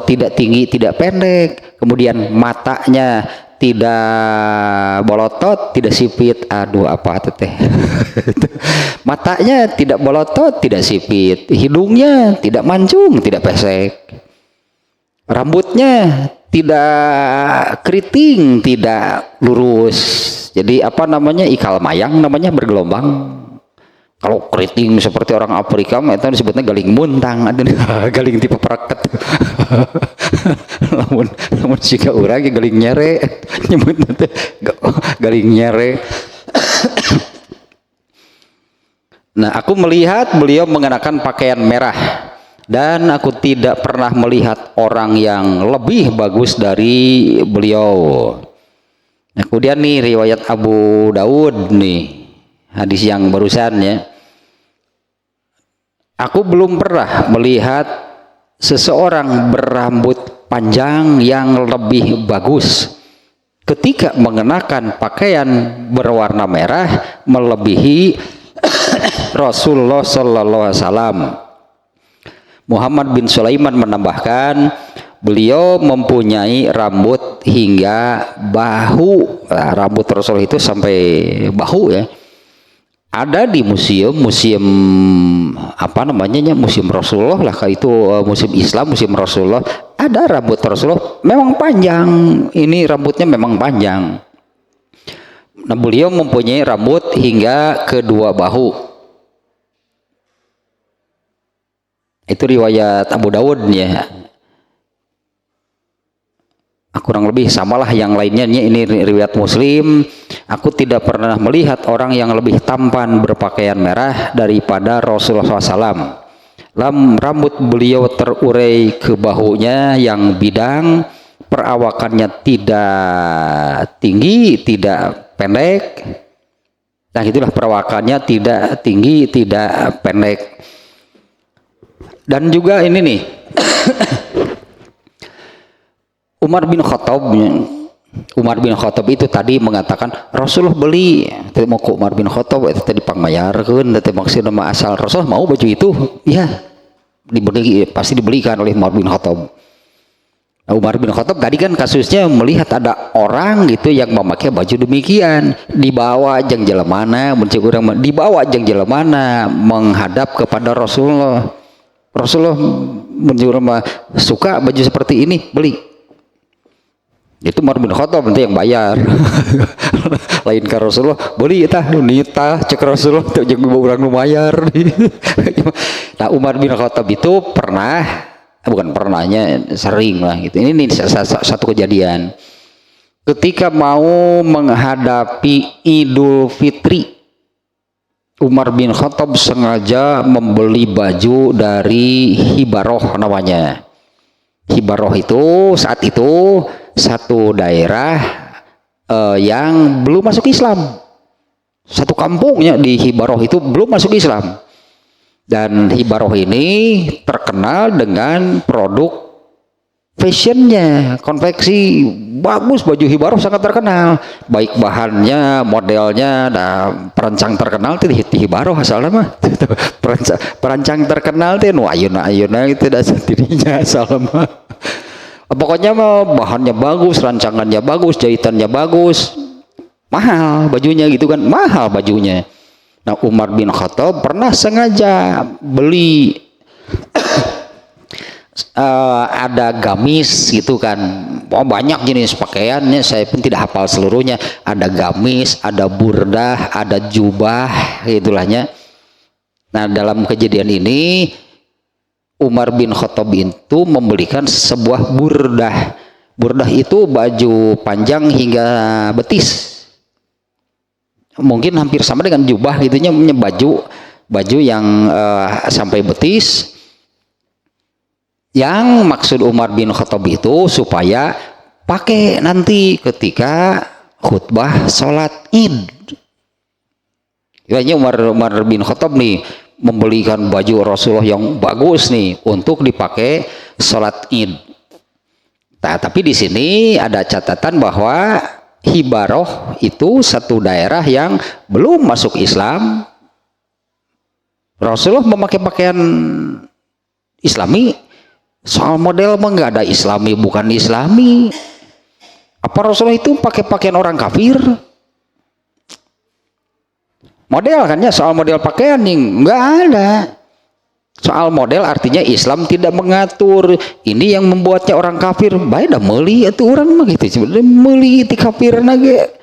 tidak tinggi, tidak pendek. Kemudian matanya tidak bolotot, tidak sipit. Aduh, apa itu teh? Matanya tidak bolotot, tidak sipit. Hidungnya tidak mancung, tidak pesek. Rambutnya tidak keriting, tidak lurus. Jadi ikal mayang namanya bergelombang. Kalau keriting seperti orang Afrika, itu disebutnya galing muntang, ada galing tipe peraket. Namun jika orang galing nyere, nyebutnya galing nyere. Nah, aku melihat beliau mengenakan pakaian merah dan aku tidak pernah melihat orang yang lebih bagus dari beliau. Nah, kemudian nih riwayat Abu Daud nih. Hadis yang barusan ya. Aku belum pernah melihat seseorang berambut panjang yang lebih bagus ketika mengenakan pakaian berwarna merah melebihi Rasulullah Sallallahu Alaihi Wasallam. Muhammad bin Sulaiman menambahkan, beliau mempunyai rambut hingga bahu. Rambut Rasul itu sampai bahu ya. Ada di museum museum Rasulullah lah, itu museum Islam, museum Rasulullah. Ada rambut Rasulullah memang panjang. Ini rambutnya memang panjang. Nah, beliau mempunyai rambut hingga kedua bahu. Itu riwayat Abu Dawud ya. kurang lebih samalah yang lainnya. Ini riwayat Muslim. Aku tidak pernah melihat orang yang lebih tampan berpakaian merah daripada Rasulullah SAW. Rambut beliau terurai ke bahunya yang bidang, perawakannya tidak tinggi, tidak pendek. Nah itulah perawakannya tidak tinggi, tidak pendek. Dan juga ini nih, Umar bin Khattab itu tadi mengatakan Rasulullah beli, tadi mau ke Umar bin Khattab itu tadi pangmayarkeun, tadi maksud nama asal Rasulullah mau baju itu, ya dibeli, pasti dibelikan oleh Umar bin Khattab. Umar bin Khattab tadi kan kasusnya melihat ada orang gitu yang memakai baju demikian, dibawa jeung jelemana, dibawa jeung jelemana menghadap kepada Rasulullah. Rasulullah menjelema suka baju seperti ini, beli. Itu Umar bin Khattab nanti yang bayar. Lain ke Rasulullah, beli tah nita cek Rasulullah teh jeung urang nu bayar. Nah, Umar bin Khattab itu bukan pernahnya, sering lah gitu. Ini satu kejadian ketika mau menghadapi Idul Fitri. Umar bin Khattab sengaja membeli baju dari Hibaroh namanya. Hibaroh itu saat itu satu daerah yang belum masuk Islam. Satu kampungnya di Hibaroh itu belum masuk Islam. Dan Hibaroh ini terkenal dengan produk fashionnya, konveksi bagus. Baju Hibaroh sangat terkenal, baik bahannya, modelnya. Perancang terkenal itu di Hibaroh asalnya mah. Perancang terkenal itu nu ayeuna itu dasar dirinya asalnya mah. Pokoknya mah bahannya bagus, rancangannya bagus, jahitannya bagus, mahal bajunya gitu kan, mahal bajunya. Nah, Umar bin Khattab pernah sengaja beli ada gamis gitu kan, banyak jenis pakaiannya, saya pun tidak hafal seluruhnya. Ada gamis, ada burdah, ada jubah gitulahnya. Nah, dalam kejadian ini Umar bin Khattab itu membelikan sebuah burdah. Burdah itu baju panjang hingga betis, mungkin hampir sama dengan jubah gitunya, baju yang sampai betis. Yang maksud Umar bin Khattab itu supaya pakai nanti ketika khutbah sholat id. Kayaknya Umar bin Khattab nih membelikan baju Rasulullah yang bagus nih untuk dipakai sholat id. Nah, tapi di sini ada catatan bahwa Hibaroh itu satu daerah yang belum masuk Islam. Rasulullah memakai pakaian Islami. Soal model mah nggak ada Islami bukan Islami. Apa Rasulullah itu pakai pakaian orang kafir? Model kan ya, soal model pakaian yang nggak ada. Soal model artinya Islam tidak mengatur. Ini yang membuatnya orang kafir. Baik dah meuli itu orang mah gitu. Sebenarnya meuli ti kafir nage.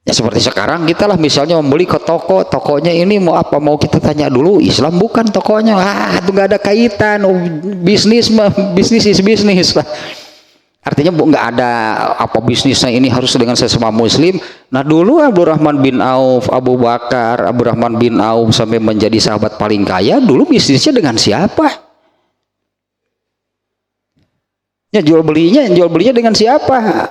Ya seperti sekarang kita lah misalnya membeli ke toko, tokonya ini mau apa, mau kita tanya dulu Islam bukan tokonya, itu nggak ada kaitan. Bisnis mah bisnis is bisnis lah, artinya nggak ada apa bisnisnya ini harus dengan sesama muslim. Nah dulu Abdurrahman bin Auf, Abu Bakar, Abdurrahman bin Auf sampai menjadi sahabat paling kaya, dulu bisnisnya dengan siapa? Ya jual belinya dengan siapa?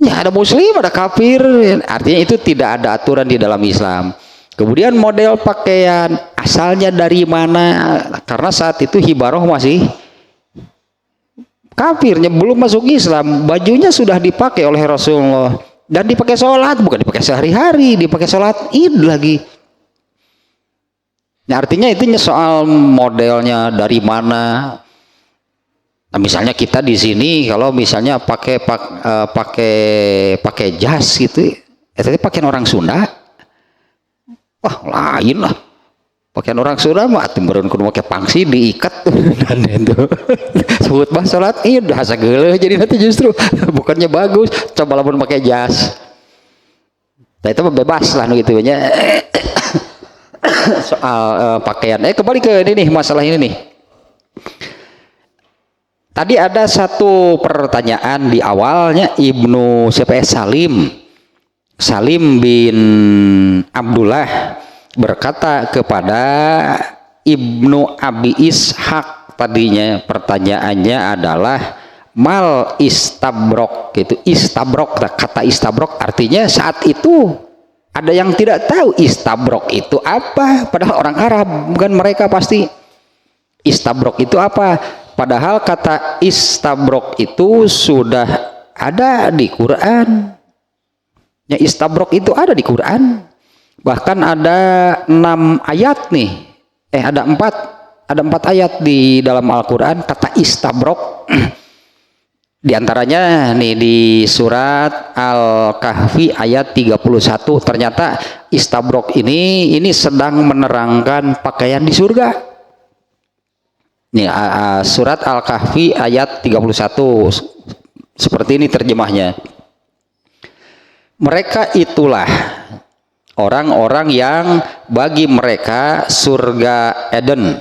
Ya ada muslim, ada kafir. Artinya itu tidak ada aturan di dalam Islam. Kemudian model pakaian asalnya dari mana? Karena saat itu Hibaroh masih kafirnya, belum masuk Islam. Bajunya sudah dipakai oleh Rasulullah dan dipakai sholat, bukan dipakai sehari-hari, dipakai sholat id lagi. Nah, artinya itu soal modelnya dari mana. Nah, misalnya kita di sini kalau misalnya pakai jas gitu, itu pakaian orang Sunda. Wah, lain lah. Pakaian orang Sunda mah timbereun kudu make pangsi diikat dan itu. Sebut bah salat id hasa geuleuh jadi nanti justru bukannya bagus, coba lamun pakai jas. Nah, itu bebas lah gitu nya. Soal pakaian. Kembali ke ini nih, masalah ini nih. Tadi ada satu pertanyaan di awalnya, Ibnu siapa Salim bin Abdullah berkata kepada Ibnu Abi Ishaq, tadinya pertanyaannya adalah mal istabrok, gitu. Istabrok, kata istabrok artinya saat itu ada yang tidak tahu istabrok itu apa, padahal orang Arab, bukan mereka pasti. Istabrok itu apa? Padahal kata istabrok itu sudah ada di Quran. Ya, istabrok itu ada di Quran. Bahkan ada 6 ayat nih. Ada 4 ayat di dalam Al-Quran kata istabrok. Di antaranya nih di surat Al-Kahfi ayat 31, ternyata istabrok ini sedang menerangkan pakaian di surga. Nih, surat Al-Kahfi ayat 31, seperti ini terjemahnya. Mereka itulah orang-orang yang bagi mereka surga Eden,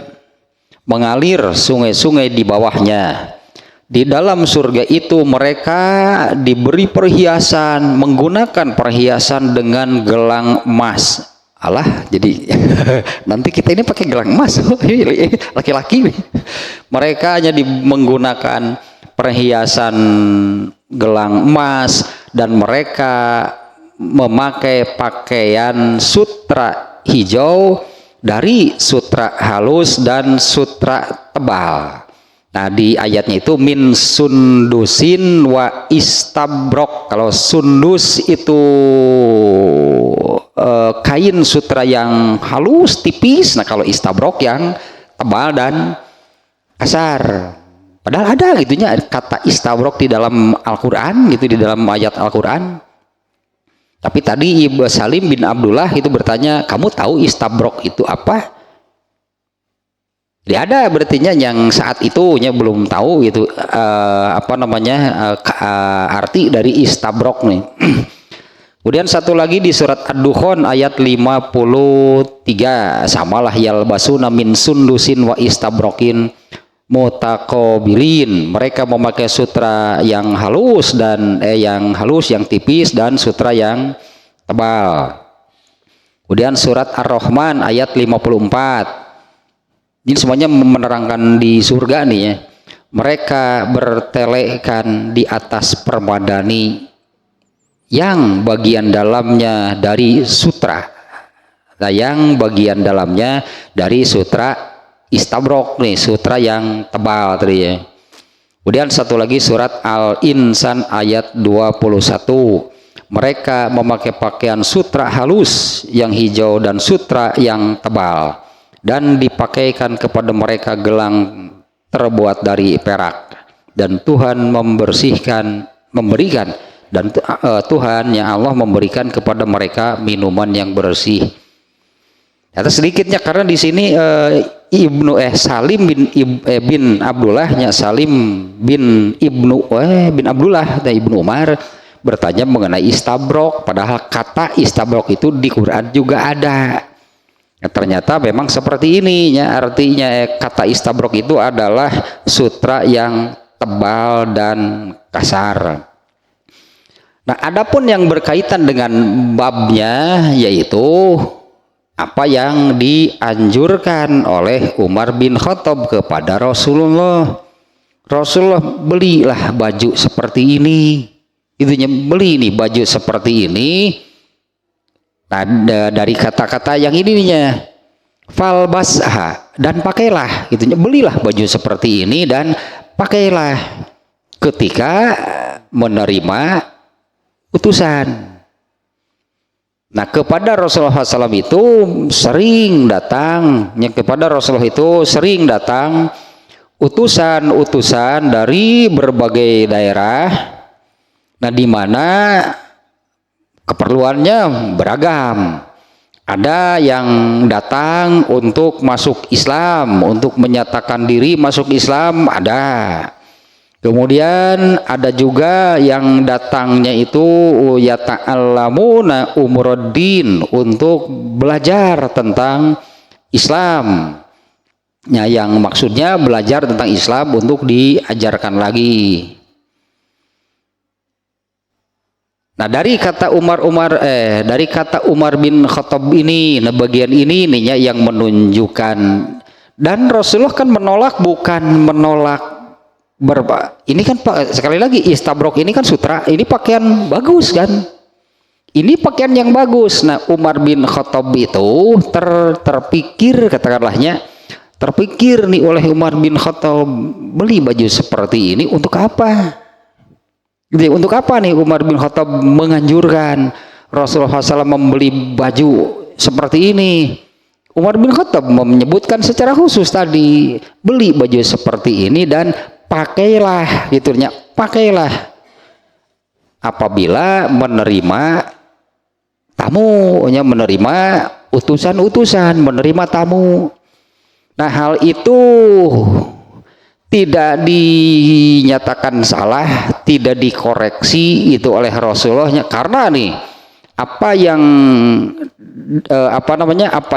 mengalir sungai-sungai di bawahnya. Di dalam surga itu mereka diberi perhiasan, menggunakan perhiasan dengan gelang emas. Alah, jadi nanti kita ini pakai gelang emas, laki-laki. Mereka hanya menggunakan perhiasan gelang emas, dan mereka memakai pakaian sutra hijau dari sutra halus dan sutra tebal. Nah, di ayatnya itu min sundusin wa istabrok. Kalau sundus itu kain sutra yang halus tipis, nah kalau istabrok yang tebal dan kasar. Padahal ada gitunya kata istabrok di dalam Al-Quran, gitu, di dalam ayat Al-Quran. Tapi tadi Ibnu Salim bin Abdullah itu bertanya, kamu tahu istabrok itu apa? Dia ada berarti yang saat itu belum tahu gitu arti dari istabrok nih. Kemudian satu lagi di surat Ad-Dukhan ayat 53, samalah yalbasuna min sundusin wa istabrokin mutaqabilin. Mereka memakai sutra yang halus dan yang tipis, dan sutra yang tebal. Kemudian surat Ar-Rahman ayat 54. Ini semuanya menerangkan di surga nih ya. Mereka bertelekan di atas permadani yang bagian dalamnya dari sutra. Nah, yang bagian dalamnya dari sutra istabrok nih, sutra yang tebal tadi ya. Kemudian satu lagi surat Al-Insan ayat 21. Mereka memakai pakaian sutra halus yang hijau dan sutra yang tebal, dan dipakaikan kepada mereka gelang terbuat dari perak, dan Tuhan memberikan dan Tuhan yang Allah memberikan kepada mereka minuman yang bersih. Atas sedikitnya karena di sini Salim bin Abdullahnya Salim bin Abdullah dan Ibnu Umar bertanya mengenai istabrok, padahal kata istabrok itu di Quran juga ada. Ternyata memang seperti ini ya, artinya kata istabrok itu adalah sutra yang tebal dan kasar. Nah, adapun yang berkaitan dengan babnya, yaitu apa yang dianjurkan oleh Umar bin Khattab kepada Rasulullah. Rasulullah, belilah baju seperti ini, itunya beli nih baju seperti ini. Nah, dari kata-kata yang ininya falbasha, dan pakailah, itunya belilah baju seperti ini dan pakailah ketika menerima utusan. Nah, kepada Rasulullah SAW itu sering datang, utusan-utusan dari berbagai daerah. Nah, di mana keperluannya beragam. Ada yang datang untuk masuk Islam, untuk menyatakan diri masuk Islam, ada. Kemudian ada juga yang datangnya itu yata'allamuna umuruddin, untuk belajar tentang Islam. Ya, yang maksudnya belajar tentang Islam untuk diajarkan lagi. Nah, dari kata Umar bin Khattab ini, nah bagian ini nih ya yang menunjukkan, dan Rasulullah kan menolak, bukan menolak ini kan Pak, sekali lagi istabrok ini kan sutra, ini pakaian bagus kan, ini pakaian yang bagus. Nah, Umar bin Khattab itu terpikir, katakanlahnya terpikir nih oleh Umar bin Khattab, beli baju seperti ini untuk apa? Jadi untuk apa nih Umar bin Khattab menganjurkan Rasulullah SAW membeli baju seperti ini? Umar bin Khattab menyebutkan secara khusus tadi, beli baju seperti ini dan pakailah, gitunya, pakailah apabila menerima tamu, menerima utusan-utusan, menerima tamu. Nah, hal itu tidak dinyatakan salah, tidak dikoreksi itu oleh Rasulullah, karena nih apa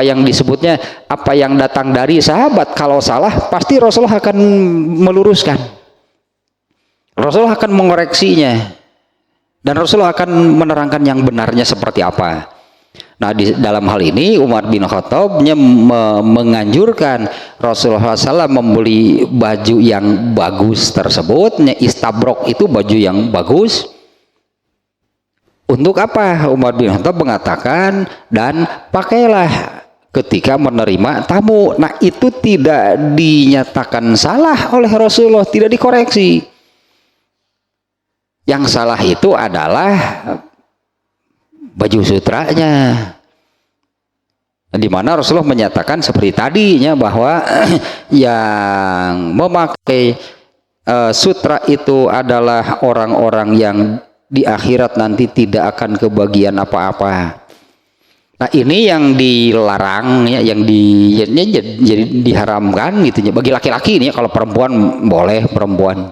yang disebutnya, apa yang datang dari sahabat, kalau salah pasti Rasulullah akan meluruskan, Rasulullah akan mengoreksinya, dan Rasulullah akan menerangkan yang benarnya seperti apa. Nah, dalam hal ini Umar bin Khattab menganjurkan Rasulullah SAW membeli baju yang bagus tersebut, istabrok itu baju yang bagus. Untuk apa? Umar bin Khattab mengatakan, dan pakailah ketika menerima tamu. Nah, itu tidak dinyatakan salah oleh Rasulullah, tidak dikoreksi. Yang salah itu adalah baju sutranya, di mana Rasulullah menyatakan seperti tadinya bahwa yang memakai sutra itu adalah orang-orang yang di akhirat nanti tidak akan kebagian apa-apa. Nah, ini yang dilarang ya, yang jadi diharamkan gitu ya bagi laki-laki nih. Kalau perempuan boleh, perempuan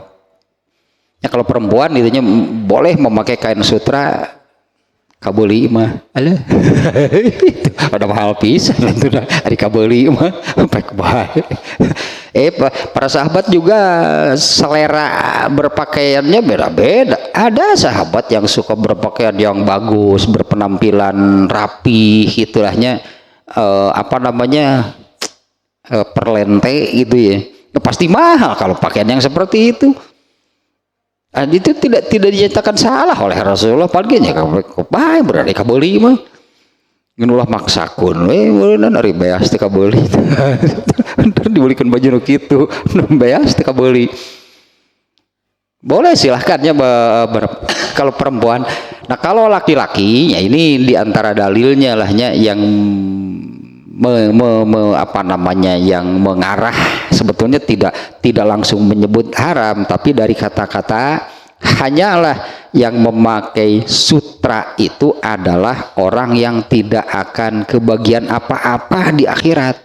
ya, kalau perempuan gitu boleh memakai kain sutra, kabeli mah alah ada mahal pisan itu dah hari kabeli mah pek bae. Para sahabat juga selera berpakaiannya beda-beda. Ada sahabat yang suka berpakaian yang bagus, berpenampilan rapi gitulahnya, perlente gitu ya. Pasti mahal kalau pakaian yang seperti itu. Itu tidak dinyatakan salah oleh Rasulullah, palingnya bae berarti kabeli mah ngenulah maksakun nari beas teh kabeli ntar dibelikan baju nu kitu beas teh kabeli. Boleh silahkan ya kalau perempuan. Nah, kalau laki-laki ya ini diantara dalilnya lahnya yang yang mengarah, sebetulnya tidak langsung menyebut haram, tapi dari kata-kata hanyalah yang memakai sutra itu adalah orang yang tidak akan kebagian apa-apa di akhirat.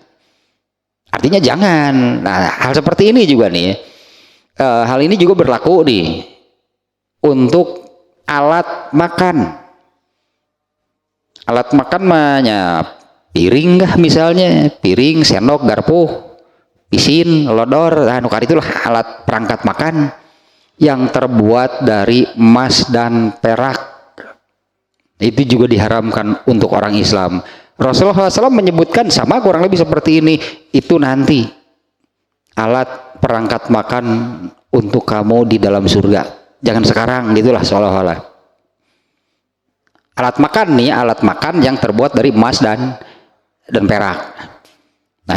Artinya jangan. Nah, hal seperti ini juga nih, hal ini juga berlaku nih untuk alat makan. Alat makan mahnya piring kah misalnya, piring, sendok, garpu, pisin, lodor, itulah alat perangkat makan yang terbuat dari emas dan perak. Itu juga diharamkan untuk orang Islam. Rasulullah SAW menyebutkan sama kurang lebih seperti ini, itu nanti alat perangkat makan untuk kamu di dalam surga, jangan sekarang, gitulah seolah-olah. Alat makan nih, alat makan yang terbuat dari emas dan perak. Nah,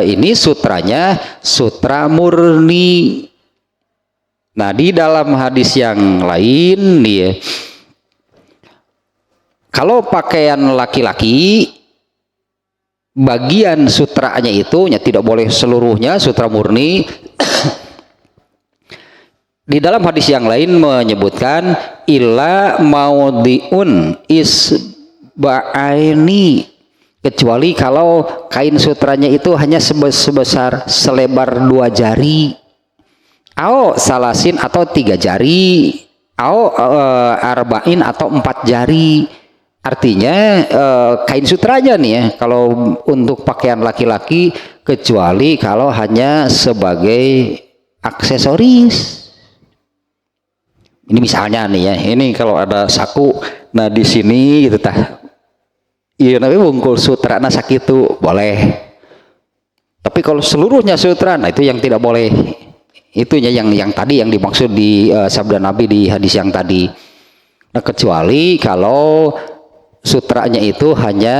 ini sutranya sutra murni. Nah, di dalam hadis yang lain nih, kalau pakaian laki-laki bagian sutranya itu tidak boleh seluruhnya sutra murni. Di dalam hadis yang lain menyebutkan illa maudhi'un isba'aini, kecuali kalau kain sutranya itu hanya sebesar selebar 2 jari, au salasin atau 3 jari, au arba'in atau 4 jari, Artinya kain sutranya nih ya, kalau untuk pakaian laki-laki kecuali kalau hanya sebagai aksesoris. Ini misalnya nih ya, ini kalau ada saku, nah di sini gitu tah, iya tapi bungkul sutra nah sakitu boleh. Tapi kalau seluruhnya sutra, nah itu yang tidak boleh. Itunya yang tadi yang dimaksud di sabda Nabi di hadis yang tadi. Nah kecuali kalau sutranya itu hanya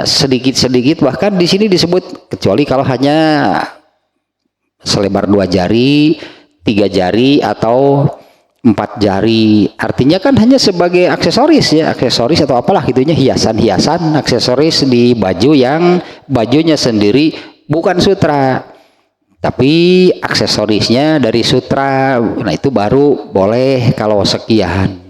sedikit-sedikit, bahkan di sini disebut kecuali kalau hanya selebar 2 jari, 3 jari atau 4 jari. Artinya kan hanya sebagai aksesoris ya, aksesoris atau apalah gitunya, hiasan-hiasan aksesoris di baju yang bajunya sendiri bukan sutra. Tapi aksesorisnya dari sutra, nah itu baru boleh kalau sekian.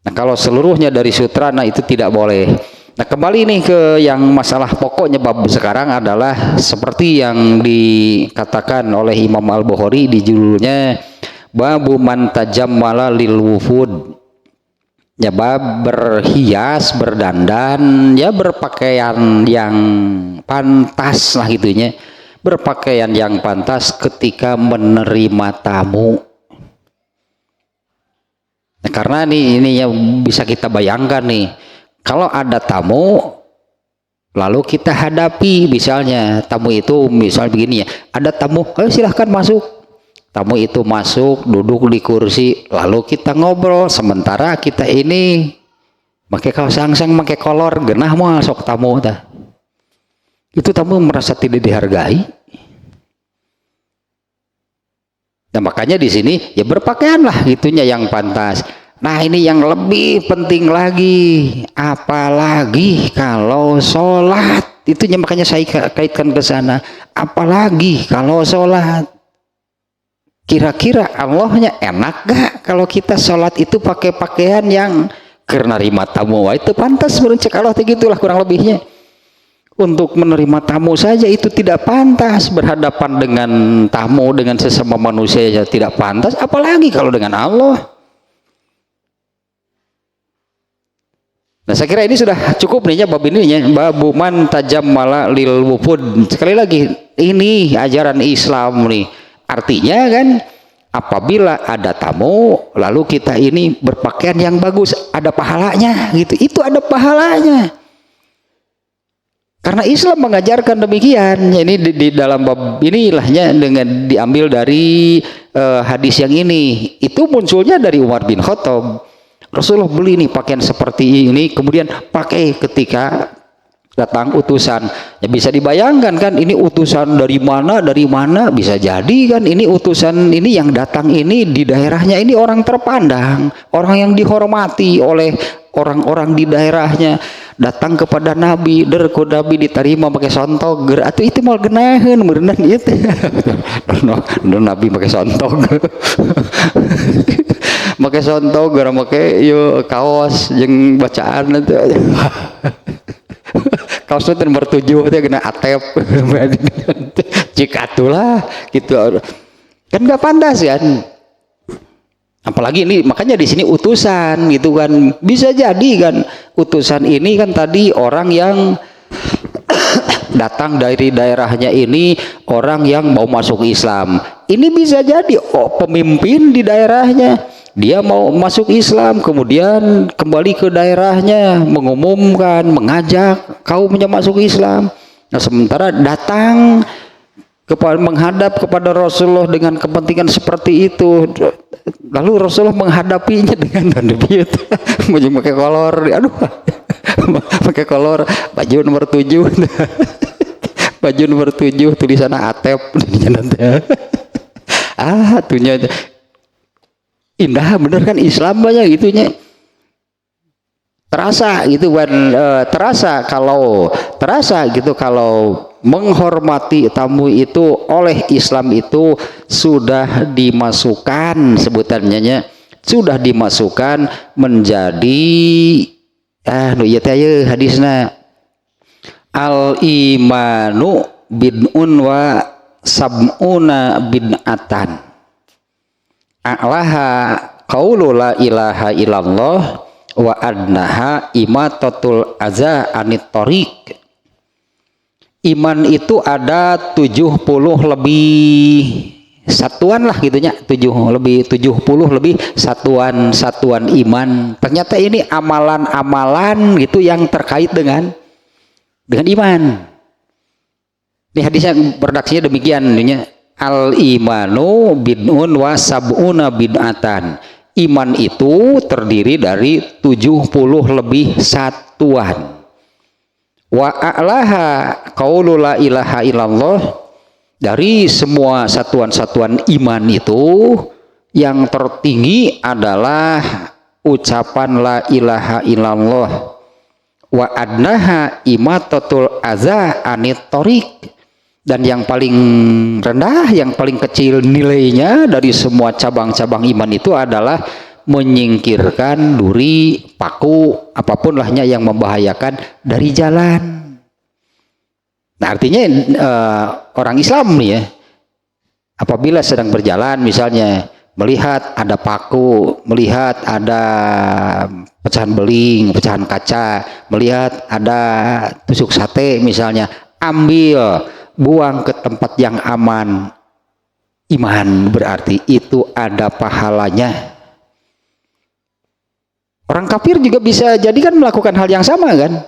Nah kalau seluruhnya dari sutra, nah itu tidak boleh. Nah kembali nih ke yang masalah pokoknya bab sekarang adalah seperti yang dikatakan oleh Imam Al-Bukhari di judulnya Babu man tajammala lil wufud. Ya bab berhias, berdandan, ya berpakaian yang pantas lah gitunya. Berpakaian yang pantas ketika menerima tamu. Nah, karena ini yang bisa kita bayangkan nih, kalau ada tamu lalu kita hadapi, misalnya tamu itu misal begini ya, ada tamu, ayo silahkan masuk. Tamu itu masuk, duduk di kursi, lalu kita ngobrol, sementara kita ini pakai kaos sangsang, pakai kolor, genah masuk tamu dah. Itu tamu merasa tidak dihargai. Nah makanya di sini ya berpakaianlah gitunya yang pantas. Nah ini yang lebih penting lagi, apalagi kalau sholat, itunya makanya saya kaitkan ke sana. Apalagi kalau sholat, kira-kira Allahnya enak gak kalau kita sholat itu pakai pakaian yang karena rima tamu, itu pantas berencek Allah, gitulah kurang lebihnya. Untuk menerima tamu saja itu tidak pantas, berhadapan dengan tamu, dengan sesama manusia saja tidak pantas, apalagi kalau dengan Allah. Nah saya kira ini sudah cukup nih ya bab ini ya, babu man tajammala lil wufud. Sekali lagi ini ajaran Islam nih, artinya kan apabila ada tamu lalu kita ini berpakaian yang bagus, ada pahalanya gitu, itu ada pahalanya. Karena Islam mengajarkan demikian. Ini di dalam bab inilahnya dengan diambil dari hadis yang ini. Itu munculnya dari Umar bin Khattab. Rasulullah beli nih pakaian seperti ini, kemudian pakai ketika datang utusan. Ya bisa dibayangkan kan, ini utusan dari mana bisa jadi kan ini utusan ini yang datang ini di daerahnya ini orang terpandang, orang yang dihormati oleh orang-orang di daerahnya, datang kepada Nabi, derku Nabi diterima pakai sontog, atau itu mal genaheun meureunan ieu teh. Nabi pakai sontog. Pakai sontog gara make ieu kaos jeung bacaan itu. Kaosnya nomor 7 teh kena atep. Cikatulah gitu. Kan enggak pantas kan? Apalagi ini makanya di sini utusan gitu kan, bisa jadi kan utusan ini kan tadi orang yang datang dari daerahnya ini orang yang mau masuk Islam, ini bisa jadi pemimpin di daerahnya dia mau masuk Islam, kemudian kembali ke daerahnya mengumumkan, mengajak kaumnya masuk Islam. Nah sementara datang menghadap kepada Rasulullah dengan kepentingan seperti itu, lalu Rasulullah menghadapinya dengan dandebiut pakai kolor, aduh pakai kolor, baju nomor 7 baju nomor 7 tulisan atep tuhnya indah bener kan Islam banyak gitunya. Terasa gitu kan, terasa gitu kalau menghormati tamu itu oleh Islam itu sudah dimasukkan sebutannya, sudah dimasukkan menjadi ya teh hadisna al imanu bid'un wa sab'una bid'atan a'laha qaulu la ilaha illallah wa adnaha imatatul adza anit thoriq. Iman itu ada 70 lebih satuan lah gitunya, 70 lebih satuan iman. Ternyata ini amalan-amalan gitu yang terkait dengan iman. Ini hadisnya redaksinya demikian, al imanu bid'un wa sab'una bid'atan. Iman itu terdiri dari 70 lebih satuan. Wa a'laha qaulu la ilaha illallah. Dari semua satuan-satuan iman itu yang tertinggi adalah ucapan la ilaha illallah. Wa adnaha imatatul adza anit thoriq. Dan yang paling rendah, yang paling kecil nilainya dari semua cabang-cabang iman itu adalah menyingkirkan duri, paku, apapun lahnya yang membahayakan dari jalan. Nah artinya orang Islam nih ya, apabila sedang berjalan misalnya melihat ada paku, melihat ada pecahan beling, pecahan kaca, melihat ada tusuk sate misalnya, ambil, buang ke tempat yang aman. Iman berarti itu ada pahalanya. Orang kafir juga bisa jadi kan melakukan hal yang sama kan.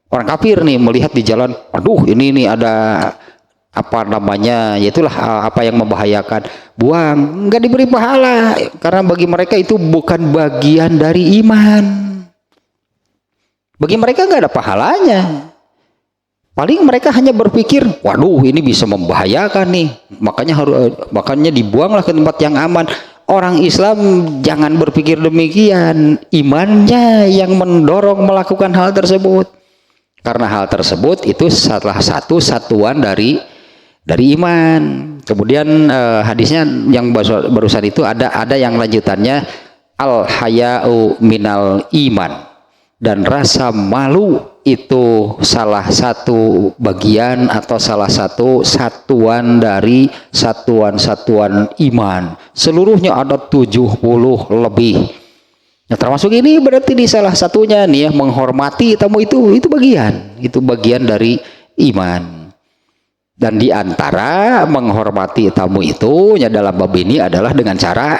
Orang kafir nih melihat di jalan, aduh ini nih ada apa namanya, yaitulah apa yang membahayakan, buang, nggak diberi pahala karena bagi mereka itu bukan bagian dari iman. Bagi mereka nggak ada pahalanya. Paling mereka hanya berpikir, waduh ini bisa membahayakan nih, makanya dibuanglah ke tempat yang aman. Orang Islam jangan berpikir demikian, imannya yang mendorong melakukan hal tersebut. Karena hal tersebut itu salah satu satuan dari iman. Kemudian hadisnya yang barusan itu ada yang lanjutannya, al haya'u minal iman. Dan rasa malu itu salah satu bagian atau salah satu satuan dari satuan-satuan iman. Seluruhnya ada 70 lebih. Nah, termasuk ini berarti di salah satunya nih ya, menghormati tamu itu bagian dari iman. Dan di antara menghormati tamu itu ya dalam bab ini adalah dengan cara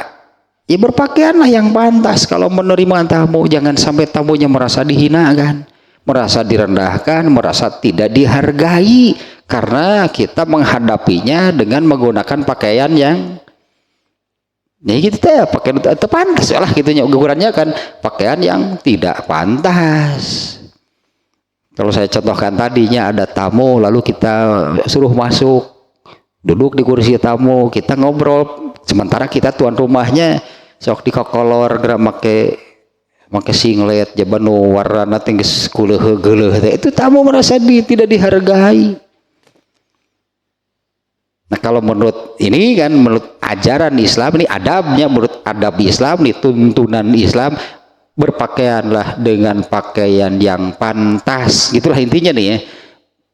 ya berpakaianlah yang pantas kalau menerima tamu. Jangan sampai tamunya merasa dihinakan, merasa direndahkan, merasa tidak dihargai karena kita menghadapinya dengan menggunakan pakaian yang ya gitu ya, pakaian itu pantas lah gitunya, ukurannya kan pakaian yang tidak pantas. Kalau saya contohkan tadinya ada tamu lalu kita suruh masuk, duduk di kursi tamu, kita ngobrol, sementara kita tuan rumahnya sok dikokolor gerak make singlet jabanu warna tinggi kulehe geuleuh, itu tamu merasa tidak dihargai. Nah kalau menurut ini kan, menurut ajaran Islam ini adabnya, menurut adab Islam nih, tuntunan Islam, berpakaianlah dengan pakaian yang pantas, gitulah intinya nih ya.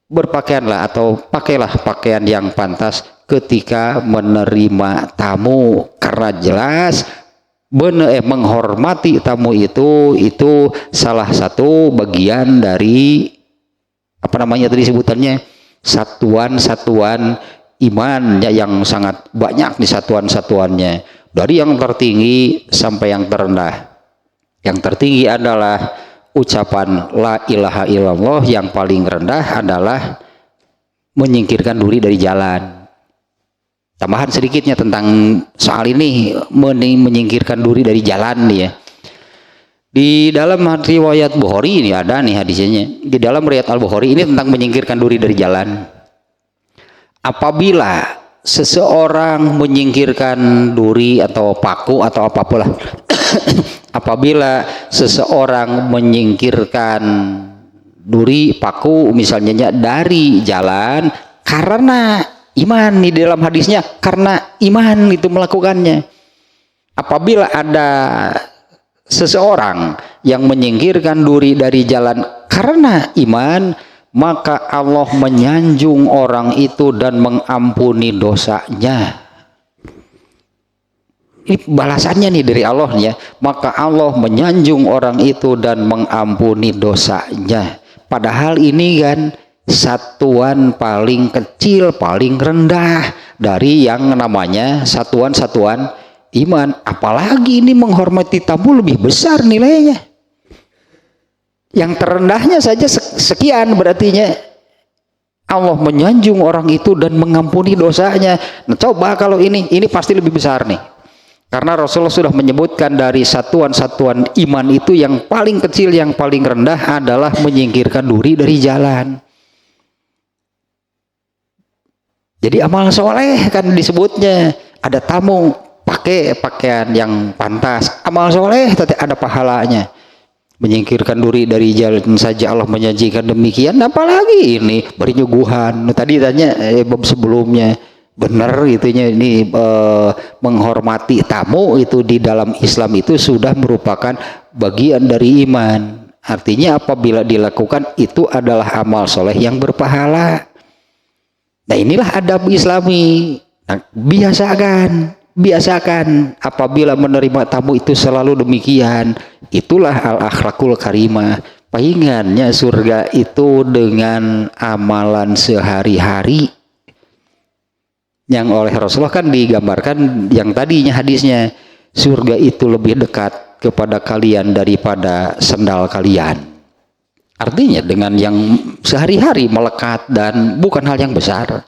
Berpakaianlah atau pakailah pakaian yang pantas ketika menerima tamu, karena jelas menghormati tamu itu salah satu bagian dari apa namanya tadi sebutannya, satuan-satuan iman ya, yang sangat banyak di satuan-satuannya, dari yang tertinggi sampai yang terendah. Yang tertinggi adalah ucapan la ilaha illallah, yang paling rendah adalah menyingkirkan duri dari jalan. Tambahan sedikitnya tentang soal ini, menyingkirkan duri dari jalan nih ya. Di dalam riwayat Bukhari ini ada nih hadisnya. Di dalam riwayat Al-Bukhari ini tentang menyingkirkan duri dari jalan. Apabila seseorang menyingkirkan duri atau paku atau apapun lah, apabila seseorang menyingkirkan duri, paku misalnya dari jalan karena iman, di dalam hadisnya karena iman itu melakukannya. Apabila ada seseorang yang menyingkirkan duri dari jalan karena iman, maka Allah menyanjung orang itu dan mengampuni dosanya. Ini balasannya nih dari Allah ya. Maka Allah menyanjung orang itu dan mengampuni dosanya. Padahal ini kan satuan paling kecil, paling rendah dari yang namanya satuan-satuan iman. Apalagi ini menghormati tamu lebih besar nilainya. Yang terendahnya saja sekian, berartinya Allah menyanjung orang itu dan mengampuni dosanya. Nah, coba kalau ini pasti lebih besar nih. Karena Rasulullah sudah menyebutkan dari satuan-satuan iman itu yang paling kecil, yang paling rendah adalah menyingkirkan duri dari jalan. Jadi amal soleh kan disebutnya, ada tamu pakai pakaian yang pantas, amal soleh tapi ada pahalanya. Menyingkirkan duri dari jalan saja Allah menjanjikan demikian, apalagi ini bernyuguhan. Tadi tanya bab sebelumnya, benar itunya ini menghormati tamu itu di dalam Islam itu sudah merupakan bagian dari iman. Artinya apabila dilakukan itu adalah amal soleh yang berpahala. Nah inilah adab Islami. Nah, biasakan apabila menerima tamu itu selalu demikian. Itulah al-akhlakul karimah. Palingannya surga itu dengan amalan sehari-hari yang oleh Rasulullah kan digambarkan yang tadinya hadisnya, surga itu lebih dekat kepada kalian daripada sendal kalian. Artinya dengan yang sehari-hari melekat dan bukan hal yang besar.